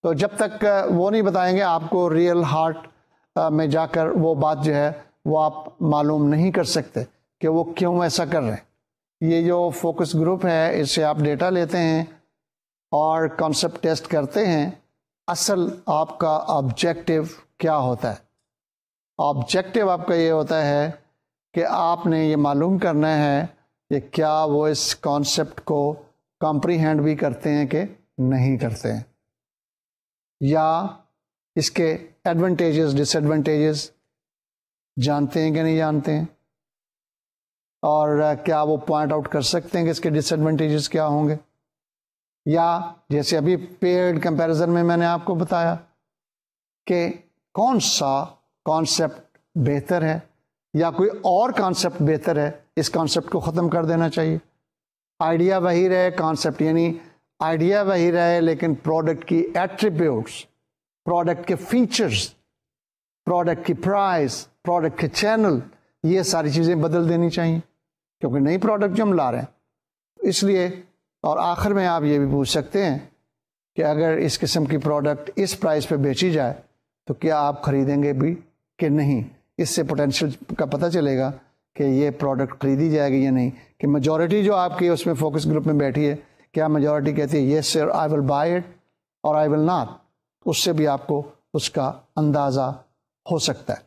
تو جب تک وہ نہیں بتائیں گے آپ کو ریئل ہارٹ میں جا کر وہ بات جو ہے وہ آپ معلوم نہیں کر سکتے کہ وہ کیوں ایسا کر رہے ہیں. یہ جو فوکس گروپ ہے اس سے آپ ڈیٹا لیتے ہیں اور کانسیپٹ ٹیسٹ کرتے ہیں. اصل آپ کا آبجیکٹو کیا ہوتا ہے؟ آبجیکٹو آپ کا یہ ہوتا ہے کہ آپ نے یہ معلوم کرنا ہے کہ کیا وہ اس کانسیپٹ کو کمپریہینڈ بھی کرتے ہیں کہ نہیں کرتے ہیں, یا اس کے ایڈوانٹیجز ڈس ایڈوانٹیجز جانتے ہیں کہ نہیں جانتے ہیں, اور کیا وہ پوائنٹ آؤٹ کر سکتے ہیں کہ اس کے ڈس ایڈوانٹیجز کیا ہوں گے. یا جیسے ابھی پیئرڈ کمپیریزن میں نے آپ کو بتایا کہ کون سا کانسیپٹ بہتر ہے یا کوئی اور کانسیپٹ بہتر ہے، اس کانسیپٹ کو ختم کر دینا چاہیے. آئیڈیا وہی رہے، کانسیپٹ یعنی آئیڈیا وہی رہے، لیکن پروڈکٹ کی ایٹریبیوٹس، پروڈکٹ کے فیچرز، پروڈکٹ کی پرائز، پروڈکٹ کے چینل، یہ ساری چیزیں بدل دینی چاہیے کیونکہ نئی پروڈکٹ جو ہم لا رہے ہیں. اس لیے اور آخر میں آپ یہ بھی پوچھ سکتے ہیں کہ اگر اس قسم کی پروڈکٹ اس پرائز پہ بیچی جائے تو کیا آپ خریدیں گے بھی کہ نہیں. اس سے پوٹینشیل کا پتہ چلے گا کہ یہ پروڈکٹ خریدی جائے گی یا نہیں. کہ میجورٹی جو آپ کی اس میں فوکس گروپ میں بیٹھی ہے، کیا میجورٹی کہتی ہے یس سر آئی ول بائی اٹ اور آئی ول ناٹ. اس سے بھی آپ کو اس کا اندازہ ہو سکتا ہے.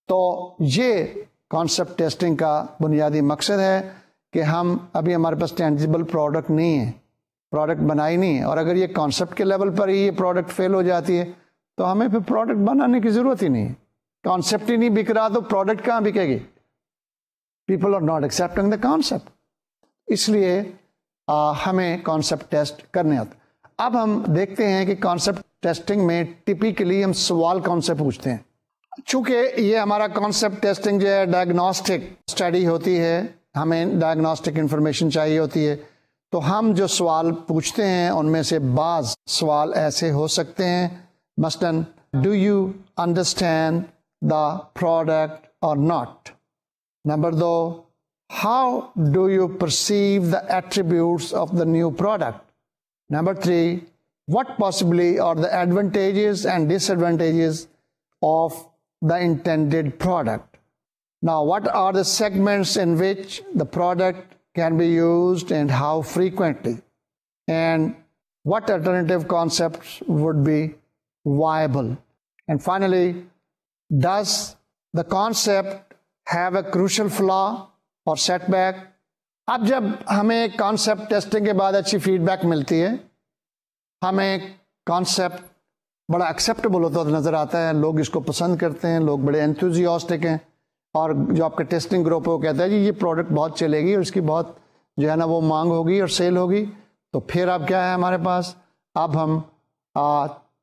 تو یہ کانسیپٹ ٹیسٹنگ کا بنیادی مقصد ہے کہ ہم ابھی ہمارے پاس ٹینجیبل پروڈکٹ نہیں ہے، پروڈکٹ بنائی نہیں ہے، اور اگر یہ کانسیپٹ کے لیول پر ہی یہ پروڈکٹ فیل ہو جاتی ہے تو ہمیں پھر پروڈکٹ بنانے کی ضرورت ہی نہیں ہے. کانسیپٹ ہی نہیں بک رہا تو پروڈکٹ کہاں بکے گی؟ People are not accepting the concept. اس لیے ہمیں کانسیپٹ ٹیسٹ کرنے آتا. اب ہم دیکھتے ہیں کہ کانسیپٹ ٹیسٹنگ میں ٹپیکلی ہم سوال کون سے پوچھتے ہیں. چونکہ یہ ہمارا کانسیپٹ ٹیسٹنگ جو ہے ڈائگنوسٹک اسٹڈی ہوتی ہے، ہمیں ڈائگنوسٹک انفارمیشن چاہیے ہوتی ہے، تو ہم جو سوال پوچھتے ہیں ان میں سے بعض سوال ایسے ہو سکتے ہیں، مثلاً do you understand the product اور not. Number 2، how do you perceive the attributes of the new product. Number 3، what possibly are the advantages and disadvantages of the intended product. Now, what are the segments in which the product can be used and how frequently? And what alternative concepts would be viable? And finally, does the concept have a crucial flaw or setback? اب جب ہمیں concept testing کے بعد اچھی feed back ملتی ہے، ہمیں concept بڑا ایکسیپٹیبل ہوتا نظر آتا ہے، لوگ اس کو پسند کرتے ہیں، لوگ بڑے انتھوزیاسٹک ہیں، اور جو آپ کا ٹیسٹنگ گروپ ہے وہ کہتا ہے جی یہ پروڈکٹ بہت چلے گی اور اس کی بہت جو ہے نا وہ مانگ ہوگی اور سیل ہوگی. تو پھر اب کیا ہے ہمارے پاس، اب ہم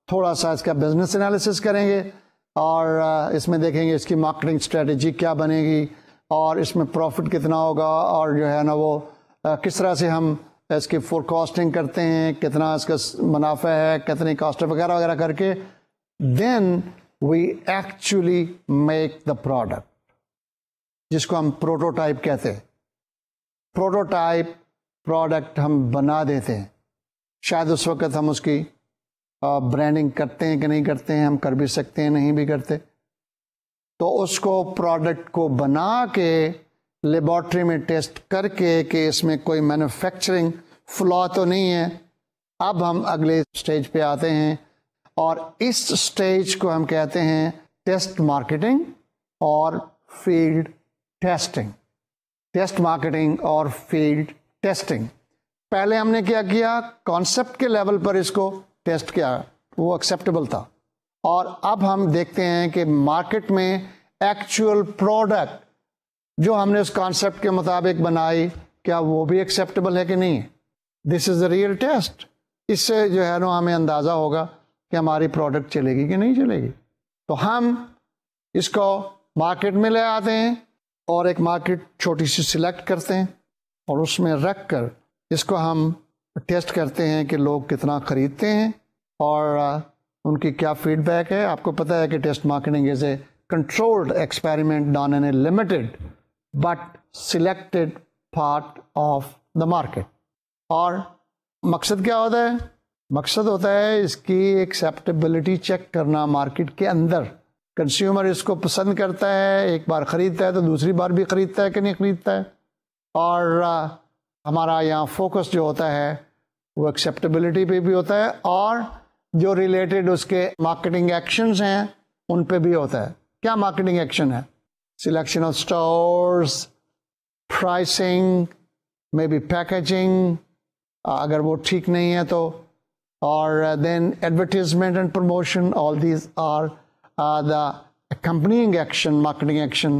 تھوڑا سا اس کا بزنس انالیسس کریں گے اور اس میں دیکھیں گے اس کی مارکیٹنگ اسٹریٹجی کیا بنے گی اور اس میں پروفٹ کتنا ہوگا، اور جو ہے نا وہ کس طرح سے ہم اس کی فور کاسٹنگ کرتے ہیں، کتنا اس کا منافع ہے، کتنی کاسٹ وغیرہ وغیرہ کر کے then we actually make the product, جس کو ہم پروٹوٹائپ کہتے ہیں. پروٹوٹائپ پروڈکٹ ہم بنا دیتے ہیں. شاید اس وقت ہم اس کی برانڈنگ کرتے ہیں کہ نہیں کرتے ہیں، ہم کر بھی سکتے ہیں نہیں بھی کرتے. تو اس کو پروڈکٹ کو بنا کے لیبارٹری میں ٹیسٹ کر کے کہ اس میں کوئی مینوفیکچرنگ فلا تو نہیں ہے. اب ہم اگلے اسٹیج پہ آتے ہیں اور اس اسٹیج کو ہم کہتے ہیں ٹیسٹ مارکیٹنگ اور فیلڈ ٹیسٹنگ. ٹیسٹ مارکیٹنگ اور فیلڈ ٹیسٹنگ. پہلے ہم نے کیا کیا، کانسیپٹ کے لیول پر اس کو ٹیسٹ کیا، وہ ایکسیپٹیبل تھا، اور اب ہم دیکھتے ہیں کہ مارکیٹ میں ایکچوئل پروڈکٹ جو ہم نے اس کانسیپٹ کے مطابق بنائی کیا وہ بھی ایکسیپٹیبل ہے کہ نہیں. دس از اے ریئل ٹیسٹ. اس سے جو ہے نا ہمیں اندازہ ہوگا کہ ہماری پروڈکٹ چلے گی کہ نہیں چلے گی. تو ہم اس کو مارکیٹ میں لے آتے ہیں اور ایک مارکیٹ چھوٹی سی سلیکٹ کرتے ہیں اور اس میں رکھ کر اس کو ہم ٹیسٹ کرتے ہیں کہ لوگ کتنا خریدتے ہیں اور ان کی کیا فیڈ بیک ہے. آپ کو پتہ ہے کہ test marketing is a controlled experiment done in a limited but selected part of the market. اور مقصد کیا ہوتا ہے؟ مقصد ہوتا ہے اس کی ایکسیپٹیبلٹی چیک کرنا مارکیٹ کے اندر. کنزیومر اس کو پسند کرتا ہے، ایک بار خریدتا ہے تو دوسری بار بھی خریدتا ہے کہ نہیں خریدتا ہے. اور ہمارا یہاں فوکس جو ہوتا ہے وہ ایکسیپٹیبلٹی پہ بھی ہوتا ہے اور جو ریلیٹڈ اس کے مارکیٹنگ ایکشنز ہیں ان پہ بھی ہوتا ہے. کیا مارکیٹنگ ایکشن ہے؟ Selection of stores, pricing, may be packaging اگر وہ ٹھیک نہیں ہے تو، اور then advertisement and promotion. All these are the accompanying action, marketing action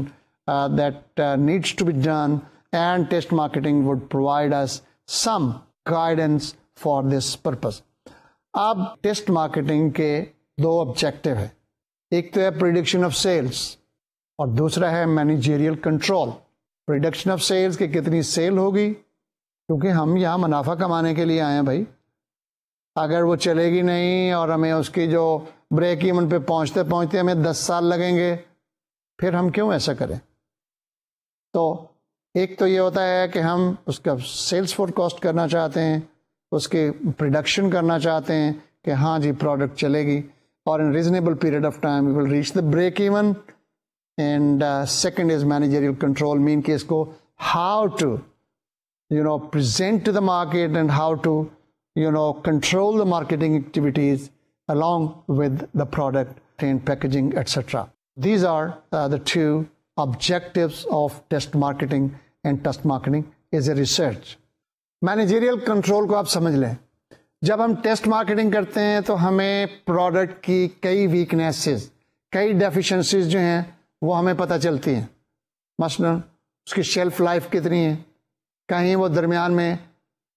that needs to be done, and test marketing would provide us some guidance for this purpose. اب test marketing کے دو objective ہے. ایک تو ہے prediction of sales اور دوسرا ہے managerial control. Prediction of sales کہ کتنی سیل ہوگی، کیونکہ ہم یہاں منافع کمانے کے لیے آئے ہیں بھائی. اگر وہ چلے گی نہیں اور ہمیں اس کی جو بریک ایون پہ پہنچتے پہنچتے ہمیں 10 سال لگیں گے، پھر ہم کیوں ایسا کریں؟ تو ایک تو یہ ہوتا ہے کہ ہم اس کا سیلز فور کاسٹ کرنا چاہتے ہیں، اس کی پروڈکشن کرنا چاہتے ہیں کہ ہاں جی پروڈکٹ چلے گی اور in reasonable period of time we will reach the break even. And second is managerial control, mean کہ اس کو how to present to the market and how to control the marketing activities along with the product and packaging, etc. These are the two objectives of test marketing, and test marketing is a research. Managerial control کو آپ سمجھ لیں. جب ہم test marketing کرتے ہیں تو ہمیں پروڈکٹ کی کئی ویکنیسز، کئی ڈیفیشنسیز جو ہیں وہ ہمیں پتہ چلتی ہیں. مثلا اس کی شیلف لائف کتنی ہے، کہیں وہ درمیان میں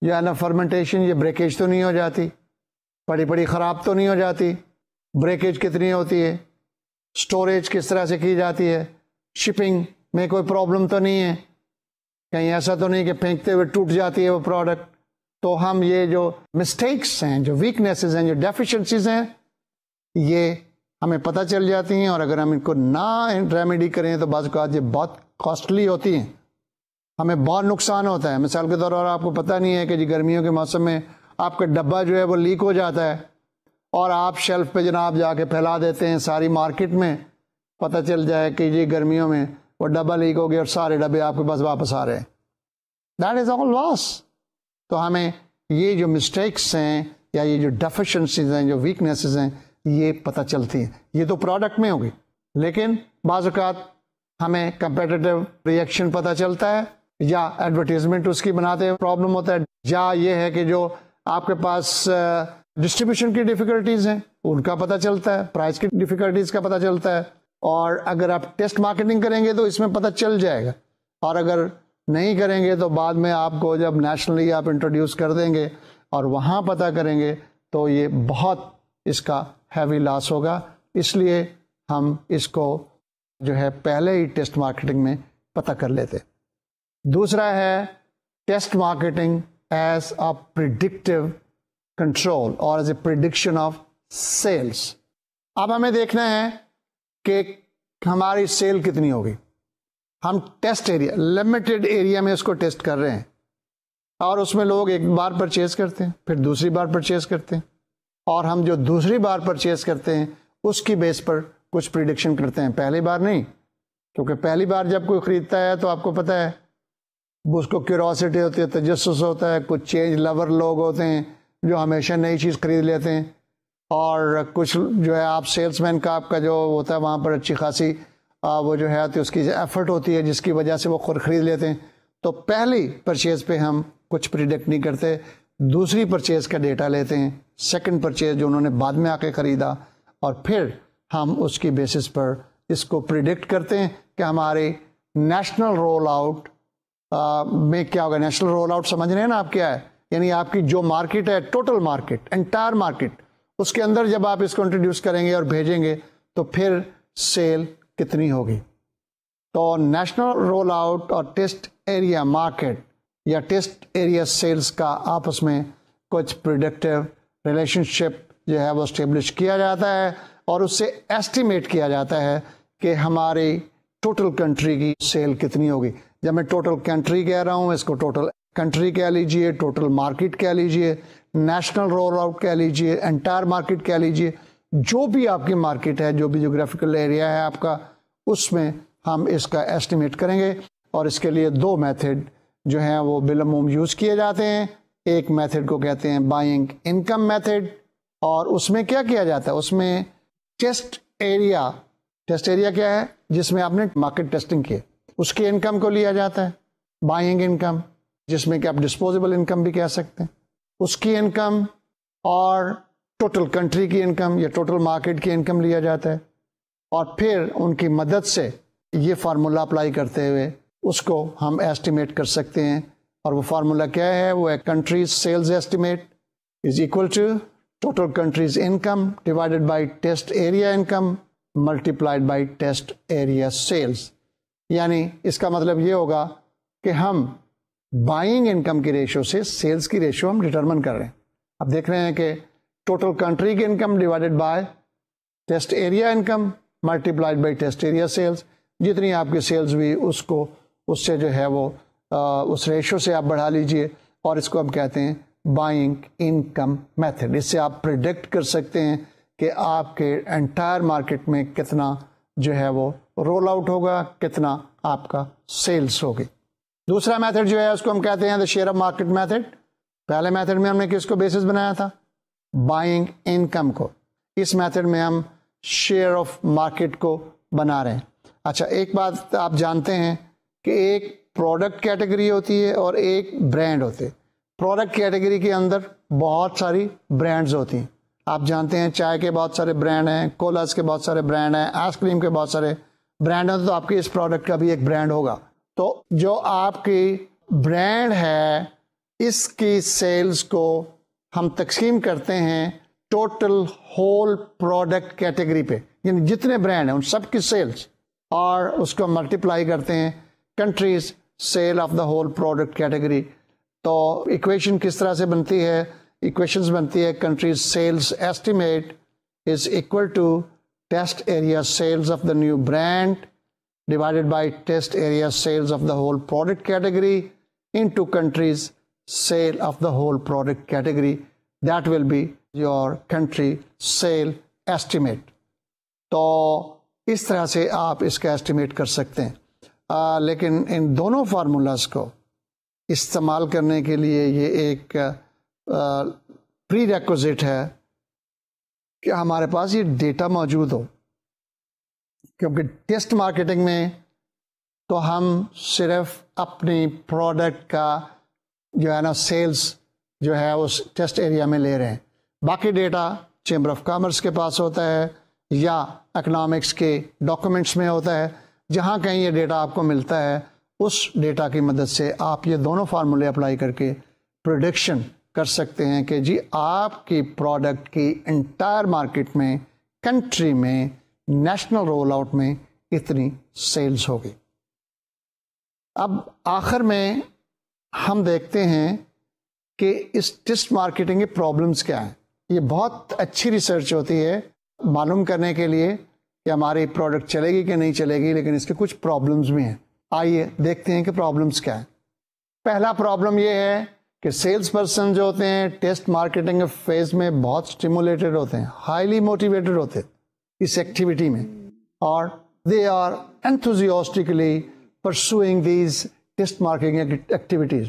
جو ہے نا فرمنٹیشن یا بریکیج تو نہیں ہو جاتی، بڑی بڑی خراب تو نہیں ہو جاتی، بریکیج کتنی ہوتی ہے، سٹوریج کس طرح سے کی جاتی ہے، شپنگ میں کوئی پرابلم تو نہیں ہے، کہیں ایسا تو نہیں کہ پھینکتے ہوئے ٹوٹ جاتی ہے وہ پروڈکٹ. تو ہم یہ جو مسٹیکس ہیں، جو ویکنیسز ہیں، جو ڈیفیشنسیز ہیں، یہ ہمیں پتہ چل جاتی ہیں. اور اگر ہم ان کو نہ ریمیڈی کریں تو بعض اوقات یہ بہت کاسٹلی ہوتی ہیں، ہمیں بہت نقصان ہوتا ہے. مثال کے طور پر آپ کو پتہ نہیں ہے کہ جی گرمیوں کے موسم میں آپ کا ڈبہ جو ہے وہ لیک ہو جاتا ہے اور آپ شیلف پہ جناب جا کے پھیلا دیتے ہیں ساری مارکیٹ میں، پتہ چل جائے کہ جی گرمیوں میں وہ ڈبہ لیک ہو گیا اور سارے ڈبے آپ کے پاس واپس آ رہے ہیں. دیٹ از آل لاس. تو ہمیں یہ جو مسٹیکس ہیں یا یہ جو ڈیفیشنسیز ہیں، جو ویکنیسز ہیں، یہ پتہ چلتی ہیں. یہ تو پروڈکٹ میں ہوگی، لیکن بعض اوقات ہمیں کمپیٹیٹیو ریئیکشن پتہ چلتا ہے، یا ایڈورٹیزمنٹ اس کی بناتے ہوئے پرابلم ہوتا ہے، یا یہ ہے کہ جو آپ کے پاس ڈسٹریبیوشن کی ڈیفیکلٹیز ہیں ان کا پتہ چلتا ہے، پرائز کی ڈیفیکلٹیز کا پتہ چلتا ہے. اور اگر آپ ٹیسٹ مارکیٹنگ کریں گے تو اس میں پتہ چل جائے گا، اور اگر نہیں کریں گے تو بعد میں آپ کو جب نیشنلی آپ انٹروڈیوس کر دیں گے اور وہاں پتہ کریں گے تو یہ بہت اس کا ہیوی لاس ہوگا. اس لیے ہم اس کو جو ہے پہلے ہی ٹیسٹ مارکیٹنگ میں پتہ کر لیتے. دوسرا ہے test marketing as a predictive control اور as a prediction of sales. اب ہمیں دیکھنا ہے کہ ہماری سیل کتنی ہوگی. ہم ٹیسٹ ایریا، لمیٹڈ ایریا میں اس کو ٹیسٹ کر رہے ہیں، اور اس میں لوگ ایک بار پرچیز کرتے ہیں، پھر دوسری بار پرچیز کرتے ہیں، اور ہم جو دوسری بار پرچیز کرتے ہیں اس کی بیس پر کچھ پریڈکشن کرتے ہیں، پہلی بار نہیں. کیونکہ پہلی بار جب کوئی خریدتا ہے تو آپ کو پتہ ہے اس کو کیوروسٹی ہوتی ہے، تجسس ہوتا ہے. کچھ چینج لور لوگ ہوتے ہیں جو ہمیشہ نئی چیز خرید لیتے ہیں، اور کچھ جو ہے آپ سیلس مین کا آپ کا جو ہوتا ہے وہاں پر اچھی خاصی وہ جو ہے اس کی ایفرٹ ہوتی ہے جس کی وجہ سے وہ خود خرید لیتے ہیں. تو پہلی پرچیز پہ ہم کچھ پریڈکٹ نہیں کرتے، دوسری پرچیز کا ڈیٹا لیتے ہیں، سیکنڈ پرچیز جو انہوں نے بعد میں آ کے خریدا، اور پھر ہم اس کی بیسس پر اس کو پریڈکٹ کرتے ہیں کہ ہمارے نیشنل رول آؤٹ میں کیا ہوگا. نیشنل رول آؤٹ سمجھ رہے ہیں نا آپ کیا ہے؟ یعنی آپ کی جو مارکیٹ ہے، ٹوٹل مارکیٹ، انٹائر مارکیٹ، اس کے اندر جب آپ اس کو انٹروڈیوس کریں گے اور بھیجیں گے تو پھر سیل کتنی ہوگی. تو نیشنل رول آؤٹ اور ٹیسٹ ایریا مارکیٹ یا ٹیسٹ ایریا سیلز کا آپس میں کچھ پریڈکٹیو ریلیشن شپ جو ہے وہ اسٹیبلش کیا جاتا ہے، اور اس سے ایسٹیمیٹ کیا جاتا ہے کہ ہماری ٹوٹل کنٹری کی سیل کتنی ہوگی. جب میں ٹوٹل کنٹری کہہ رہا ہوں، اس کو ٹوٹل کنٹری کہہ لیجئے، ٹوٹل مارکیٹ کہہ لیجئے، نیشنل رول آؤٹ کہہ لیجئے، انٹائر مارکیٹ کہہ لیجئے، جو بھی آپ کی مارکیٹ ہے، جو بھی جیوگرافیکل ایریا ہے آپ کا، اس میں ہم اس کا ایسٹیمیٹ کریں گے. اور اس کے لیے دو میتھڈ جو ہیں وہ بالعموم یوز کیے جاتے ہیں. ایک میتھڈ کو کہتے ہیں بائنگ انکم میتھڈ، اور اس میں کیا کیا جاتا ہے؟ اس میں ٹیسٹ ایریا کیا ہے؟ جس میں آپ نے مارکیٹ ٹیسٹنگ کی، اس کی انکم کو لیا جاتا ہے، بائنگ انکم، جس میں کہ آپ ڈسپوزیبل انکم بھی کہہ سکتے ہیں، اس کی انکم اور ٹوٹل کنٹری کی انکم یا ٹوٹل مارکیٹ کی انکم لیا جاتا ہے. اور پھر ان کی مدد سے یہ فارمولا اپلائی کرتے ہوئے اس کو ہم ایسٹیمیٹ کر سکتے ہیں. اور وہ فارمولا کیا ہے؟ وہ ہے country's sales estimate is equal to total country's income divided by test area income multiplied by test area sales. یعنی اس کا مطلب یہ ہوگا کہ ہم بائنگ انکم کی ریشو سے سیلز کی ریشو ہم ڈٹرمن کر رہے ہیں. اب دیکھ رہے ہیں کہ ٹوٹل کنٹری کی income divided by test area income multiplied by test area sales. جتنی آپ کی سیلز ہوئی اس سے جو ہے وہ اس ریشو سے آپ بڑھا لیجئے, اور اس کو ہم کہتے ہیں بائنگ انکم میتھڈ. اس سے آپ پریڈکٹ کر سکتے ہیں کہ آپ کے انٹائر مارکیٹ میں کتنا جو ہے وہ رول آؤٹ ہوگا, کتنا آپ کا سیلز ہوگی. دوسرا میتھڈ جو ہے اس کو ہم کہتے ہیں the share of market method. پہلے میتھڈ میں ہم نے کس کو بیسس بنایا تھا؟ بائنگ انکم کو. اس میتھڈ میں ہم شیئر آف مارکیٹ کو بنا رہے ہیں. اچھا, ایک بات آپ جانتے ہیں کہ ایک پروڈکٹ کیٹیگری ہوتی ہے اور ایک برانڈ ہوتے ہیں. پروڈکٹ کیٹیگری کے اندر بہت ساری برانڈز ہوتی ہیں. آپ جانتے ہیں چائے کے بہت سارے برانڈ ہیں, کولاز کے بہت سارے برانڈ ہیں, آئس کریم کے بہت سارے برانڈ ہیں, تو آپ کے اس پروڈکٹ کا بھی ایک برانڈ ہوگا. تو جو آپ کی برانڈ ہے اس کی سیلز کو ہم تقسیم کرتے ہیں ٹوٹل ہول پروڈکٹ کیٹیگری پہ, یعنی جتنے برانڈ ہیں ان سب کی سیلز, اور اس کو ملٹیپلائی کرتے ہیں country's sale of the whole product category. تو ایکویشن کس طرح سے بنتی ہے؟ ایکویشنز بنتی ہے country's sales estimate is equal to test area sales of the new brand divided by test area sales of the whole product category into country's sale of the whole product category. That will be your country sale estimate. تو اس طرح سے آپ اس کا estimate کر سکتے ہیں. لیکن ان دونوں فارمولاز کو استعمال کرنے کے لیے یہ ایک پری ریکوزٹ ہے کہ ہمارے پاس یہ ڈیٹا موجود ہو, کیونکہ ٹیسٹ مارکیٹنگ میں تو ہم صرف اپنی پروڈکٹ کا جو ہے نا سیلز جو ہے اس ٹیسٹ ایریا میں لے رہے ہیں. باقی ڈیٹا چیمبر آف کامرس کے پاس ہوتا ہے یا اکنامکس کے ڈاکومنٹس میں ہوتا ہے. جہاں کہیں یہ ڈیٹا آپ کو ملتا ہے اس ڈیٹا کی مدد سے آپ یہ دونوں فارمولے اپلائی کر کے پروڈکشن کر سکتے ہیں کہ جی آپ کی پروڈکٹ کی انٹائر مارکیٹ میں, کنٹری میں, نیشنل رول آؤٹ میں اتنی سیلز ہوگی. اب آخر میں ہم دیکھتے ہیں کہ اس ٹیسٹ مارکیٹنگ کے پرابلمس کیا ہیں. یہ بہت اچھی ریسرچ ہوتی ہے معلوم کرنے کے لیے کہ ہماری پروڈکٹ چلے گی کہ نہیں چلے گی, لیکن اس کے کچھ پرابلمس بھی ہیں. آئیے دیکھتے ہیں کہ پرابلمس کیا ہیں. پہلا پرابلم یہ ہے کہ سیلز پرسن جو ہوتے ہیں ٹیسٹ مارکیٹنگ فیز میں بہت اسٹیمولیٹڈ ہوتے ہیں, ہائیلی موٹیویٹڈ ہوتے ہیں اس ایکٹیویٹی میں, اور they are enthusiastically pursuing these test marketing activities.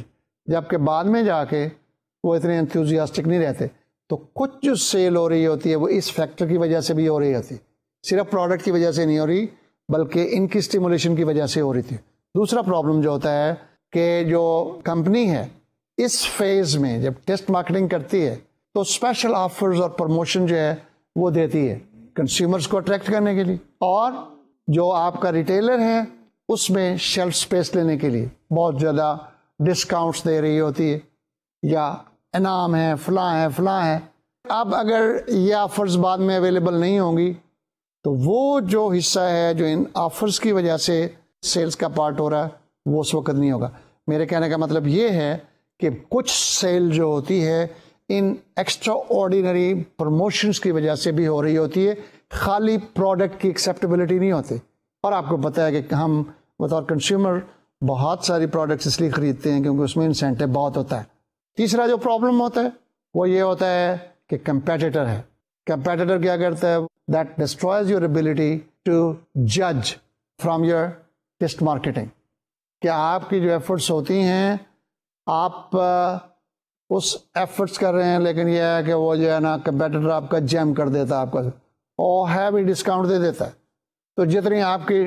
جبکہ بعد میں جا کے وہ اتنے انتھوزیاسٹک نہیں رہتے. تو کچھ جو سیل ہو رہی ہوتی ہے وہ اس فیکٹر کی وجہ سے بھی ہو رہی ہوتی, صرف پروڈکٹ کی وجہ سے نہیں ہو رہی بلکہ ان کی اسٹیمولیشن کی وجہ سے ہو رہی تھی. دوسرا پرابلم جو ہوتا ہے کہ جو کمپنی ہے اس فیز میں جب ٹیسٹ مارکیٹنگ کرتی ہے تو اسپیشل آفرز اور پروموشن جو ہے وہ دیتی ہے کنزیومرز کو اٹریکٹ کرنے کے لیے, اور جو آپ کا ریٹیلر ہے اس میں شیلف اسپیس لینے کے لیے بہت زیادہ ڈسکاؤنٹس دے رہی ہوتی ہے, یا انعام ہے, فلاں ہے. اب اگر یہ آفرز بعد میں اویلیبل نہیں ہوں گی تو وہ جو حصہ ہے جو ان آفرز کی وجہ سے سیلز کا پارٹ ہو رہا ہے وہ اس وقت نہیں ہوگا. میرے کہنے کا مطلب یہ ہے کہ کچھ سیل جو ہوتی ہے ان ایکسٹرا آرڈینری پروموشنز کی وجہ سے بھی ہو رہی ہوتی ہے, خالی پروڈکٹ کی ایکسیپٹیبلٹی نہیں ہوتی. اور آپ کو پتہ ہے کہ ہم بطور کنزیومر بہت ساری پروڈکٹس اس لیے خریدتے ہیں کیونکہ اس میں انسینٹو بہت ہوتا ہے. تیسرا جو پرابلم ہوتا ہے وہ یہ ہوتا ہے کہ کمپیٹیٹر ہے. کمپیٹیٹر کیا کرتا ہے؟ That destroys your ability to جج فرام یور ٹیسٹ مارکیٹنگ. کہ آپ کی جو ایفرٹس ہوتی ہیں آپ اس ایفرٹس کر رہے ہیں, لیکن یہ ہے کہ وہ جو ہے نا کمپیٹیٹر آپ کا جیم کر دیتا ہے, آپ کا اور ہیوی ڈسکاؤنٹ دے دیتا ہے. تو جتنی آپ کی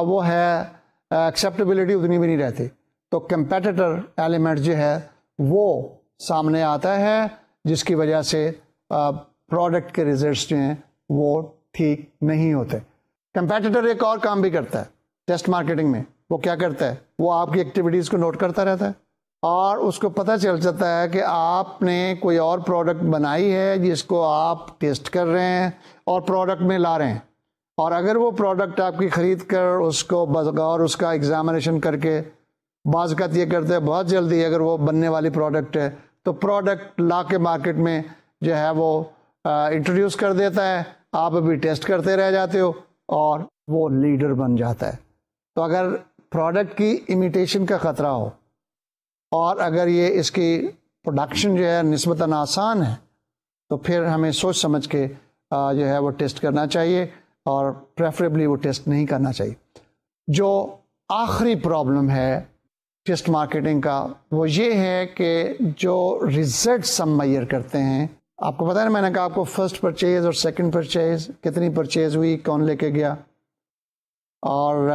وہ ہے ایکسیپٹیبلٹی اتنی بھی نہیں رہتی. تو کمپیٹیٹر ایلیمنٹ جو ہے وہ سامنے آتا ہے جس کی وجہ سے پروڈکٹ کے ریزلٹس جو ہیں وہ ٹھیک نہیں ہوتے. کمپیٹیٹر ایک اور کام بھی کرتا ہے ٹیسٹ مارکیٹنگ میں. وہ کیا کرتا ہے؟ وہ آپ کی ایکٹیویٹیز کو نوٹ کرتا رہتا ہے اور اس کو پتہ چل جاتا ہے کہ آپ نے کوئی اور پروڈکٹ بنائی ہے جس کو آپ ٹیسٹ کر رہے ہیں اور پروڈکٹ میں لا رہے ہیں, اور اگر وہ پروڈکٹ آپ کی خرید کر اس کو بغور اس کا ایگزامینیشن کر کے بعض اوقات یہ کرتے ہیں بہت جلدی اگر وہ بننے والی پروڈکٹ ہے تو پروڈکٹ لا کے مارکیٹ میں جو ہے وہ انٹروڈیوس کر دیتا ہے، آپ ابھی ٹیسٹ کرتے رہ جاتے ہو اور وہ لیڈر بن جاتا ہے۔ تو اگر پروڈکٹ کی امیٹیشن کا خطرہ ہو اور اگر یہ اس کی پروڈکشن جو ہے نسبتاً آسان ہے تو پھر ہمیں سوچ سمجھ کے جو ہے وہ ٹیسٹ کرنا چاہیے اور پریفریبلی وہ ٹیسٹ نہیں کرنا چاہیے۔ جو آخری پرابلم ہے ٹیسٹ مارکیٹنگ کا وہ یہ ہے کہ جو ریزلٹس ہم میئر کرتے ہیں، آپ کو پتہ ہے میں نے کہا آپ کو فرسٹ پرچیز اور سیکنڈ پرچیز کتنی پرچیز ہوئی، کون لے کے گیا، اور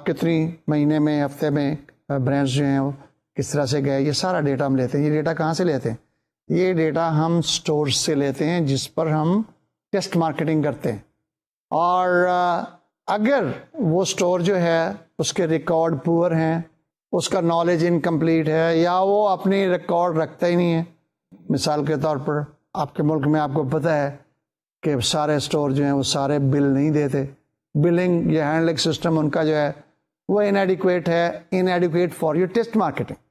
کتنی مہینے میں ہفتے میں برانڈز جو ہیں وہ کس طرح سے گئے، یہ سارا ڈیٹا ہم لیتے ہیں۔ یہ ڈیٹا کہاں سے لیتے ہیں؟ یہ ڈیٹا ہم سٹورز سے لیتے ہیں جس پر ہم ٹیسٹ مارکیٹنگ کرتے ہیں، اور اگر وہ سٹور جو ہے اس کے ریکارڈ پور ہیں، اس کا نالج انکمپلیٹ ہے، یا وہ اپنی ریکارڈ رکھتا ہی نہیں ہے، مثال کے طور پر آپ کے ملک میں آپ کو پتہ ہے کہ سارے سٹور جو ہیں وہ سارے بل نہیں دیتے، بلنگ یا ہینڈلنگ سسٹم ان کا جو ہے وہ انیڈیکویٹ ہے، انیڈیکویٹ فار یور ٹیسٹ مارکیٹنگ۔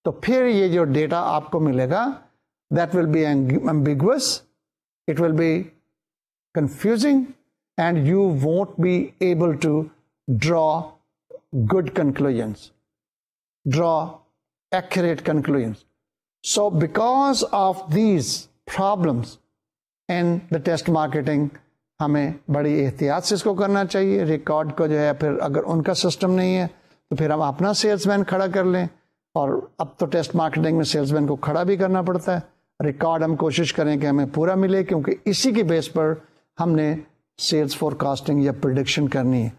تو پھر یہ جو ڈیٹا آپ کو ملے گا that will be ambiguous, it will be confusing, and you won't be able to draw good conclusions, draw accurate conclusions. So because of these problems in the test marketing, ہمیں بڑی احتیاط سے اس کو کرنا چاہیے۔ ریکارڈ کو جو ہے پھر اگر ان کا سسٹم نہیں ہے تو پھر ہم اپنا سیلس مین کھڑا کر لیں، اور اب تو ٹیسٹ مارکیٹنگ میں سیلس مین کو کھڑا بھی کرنا پڑتا ہے۔ ریکارڈ ہم کوشش کریں کہ ہمیں پورا ملے، کیونکہ اسی کے بیس پر ہم نے سیلز فور کاسٹنگ یا پریڈکشن کرنی ہے،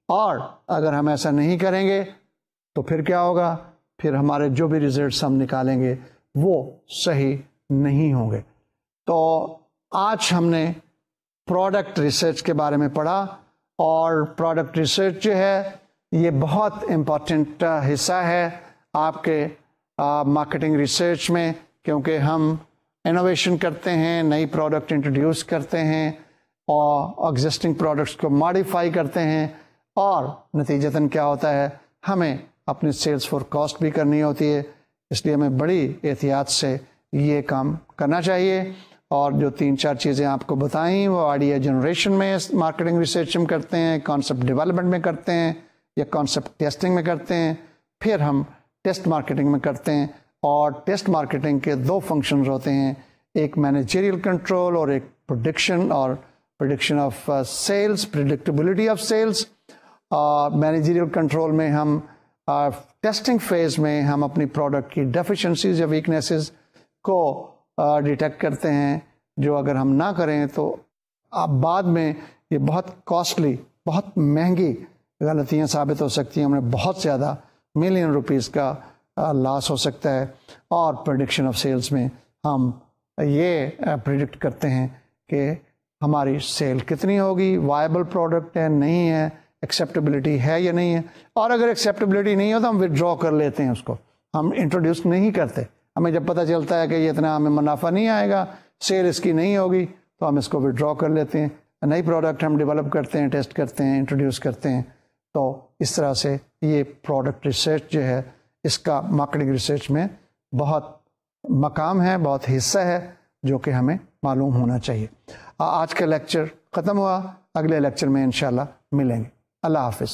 اور اگر ہم ایسا نہیں کریں گے تو پھر کیا ہوگا؟ پھر ہمارے جو بھی ریزلٹس ہم نکالیں گے وہ صحیح نہیں ہوں گے۔ تو آج ہم نے پروڈکٹ ریسرچ کے بارے میں پڑھا، اور پروڈکٹ ریسرچ جو ہے یہ بہت امپورٹنٹ حصہ ہے آپ کے مارکیٹنگ ریسرچ میں، کیونکہ ہم انوویشن کرتے ہیں، نئی پروڈکٹ انٹروڈیوس کرتے ہیں، اور ایگزسٹنگ پروڈکٹس کو ماڈیفائی کرتے ہیں، اور نتیجتاً کیا ہوتا ہے؟ ہمیں اپنی سیلز فور کاسٹ بھی کرنی ہوتی ہے، اس لیے ہمیں بڑی احتیاط سے یہ کام کرنا چاہیے۔ اور جو 3-4 چیزیں آپ کو بتائیں وہ آئیڈیا جنریشن میں مارکیٹنگ ریسرچ میں کرتے ہیں، کانسیپٹ ڈیولپمنٹ میں کرتے ہیں، یا کانسیپٹ ٹیسٹنگ میں کرتے ہیں، پھر ہم ٹیسٹ مارکیٹنگ میں کرتے ہیں۔ اور ٹیسٹ مارکیٹنگ کے 2 فنکشنز ہوتے ہیں، ایک مینیجریل کنٹرول اور ایک prediction of sales, predictability of sales. Managerial control میں ہم ٹیسٹنگ فیز میں ہم اپنی پروڈکٹ کی ڈیفیشنسیز یا ویکنیسز کو ڈیٹیکٹ کرتے ہیں، جو اگر ہم نہ کریں تو اب بعد میں یہ بہت کاسٹلی، بہت مہنگی غلطیاں ثابت ہو سکتی ہیں، ہمیں بہت زیادہ ملین روپیز کا لاس ہو سکتا ہے۔ اور پریڈکشن آف سیلز میں ہم یہ پریڈکٹ کرتے ہیں کہ ہماری سیل کتنی ہوگی، وائبل پروڈکٹ ہے نہیں ہے، ایکسیپٹیبلٹی ہے یا نہیں ہے، اور اگر ایکسیپٹیبلٹی نہیں ہو تو ہم ودرا کر لیتے ہیں، اس کو ہم انٹروڈیوس نہیں کرتے۔ ہمیں جب پتہ چلتا ہے کہ یہ اتنا ہمیں منافع نہیں آئے گا، سیل اس کی نہیں ہوگی، تو ہم اس کو ودرا کر لیتے ہیں۔ نئی پروڈکٹ ہم ڈیولپ کرتے ہیں، ٹیسٹ کرتے ہیں، انٹروڈیوس کرتے ہیں۔ تو اس طرح سے یہ پروڈکٹ ریسرچ جو ہے اس کا مارکیٹنگ ریسرچ میں بہت مقام ہے، بہت حصہ ہے، جو کہ ہمیں معلوم ہونا چاہیے۔ آج کا لیکچر ختم ہوا، اگلے لیکچر میں انشاءاللہ ملیں گے۔ اللہ حافظ۔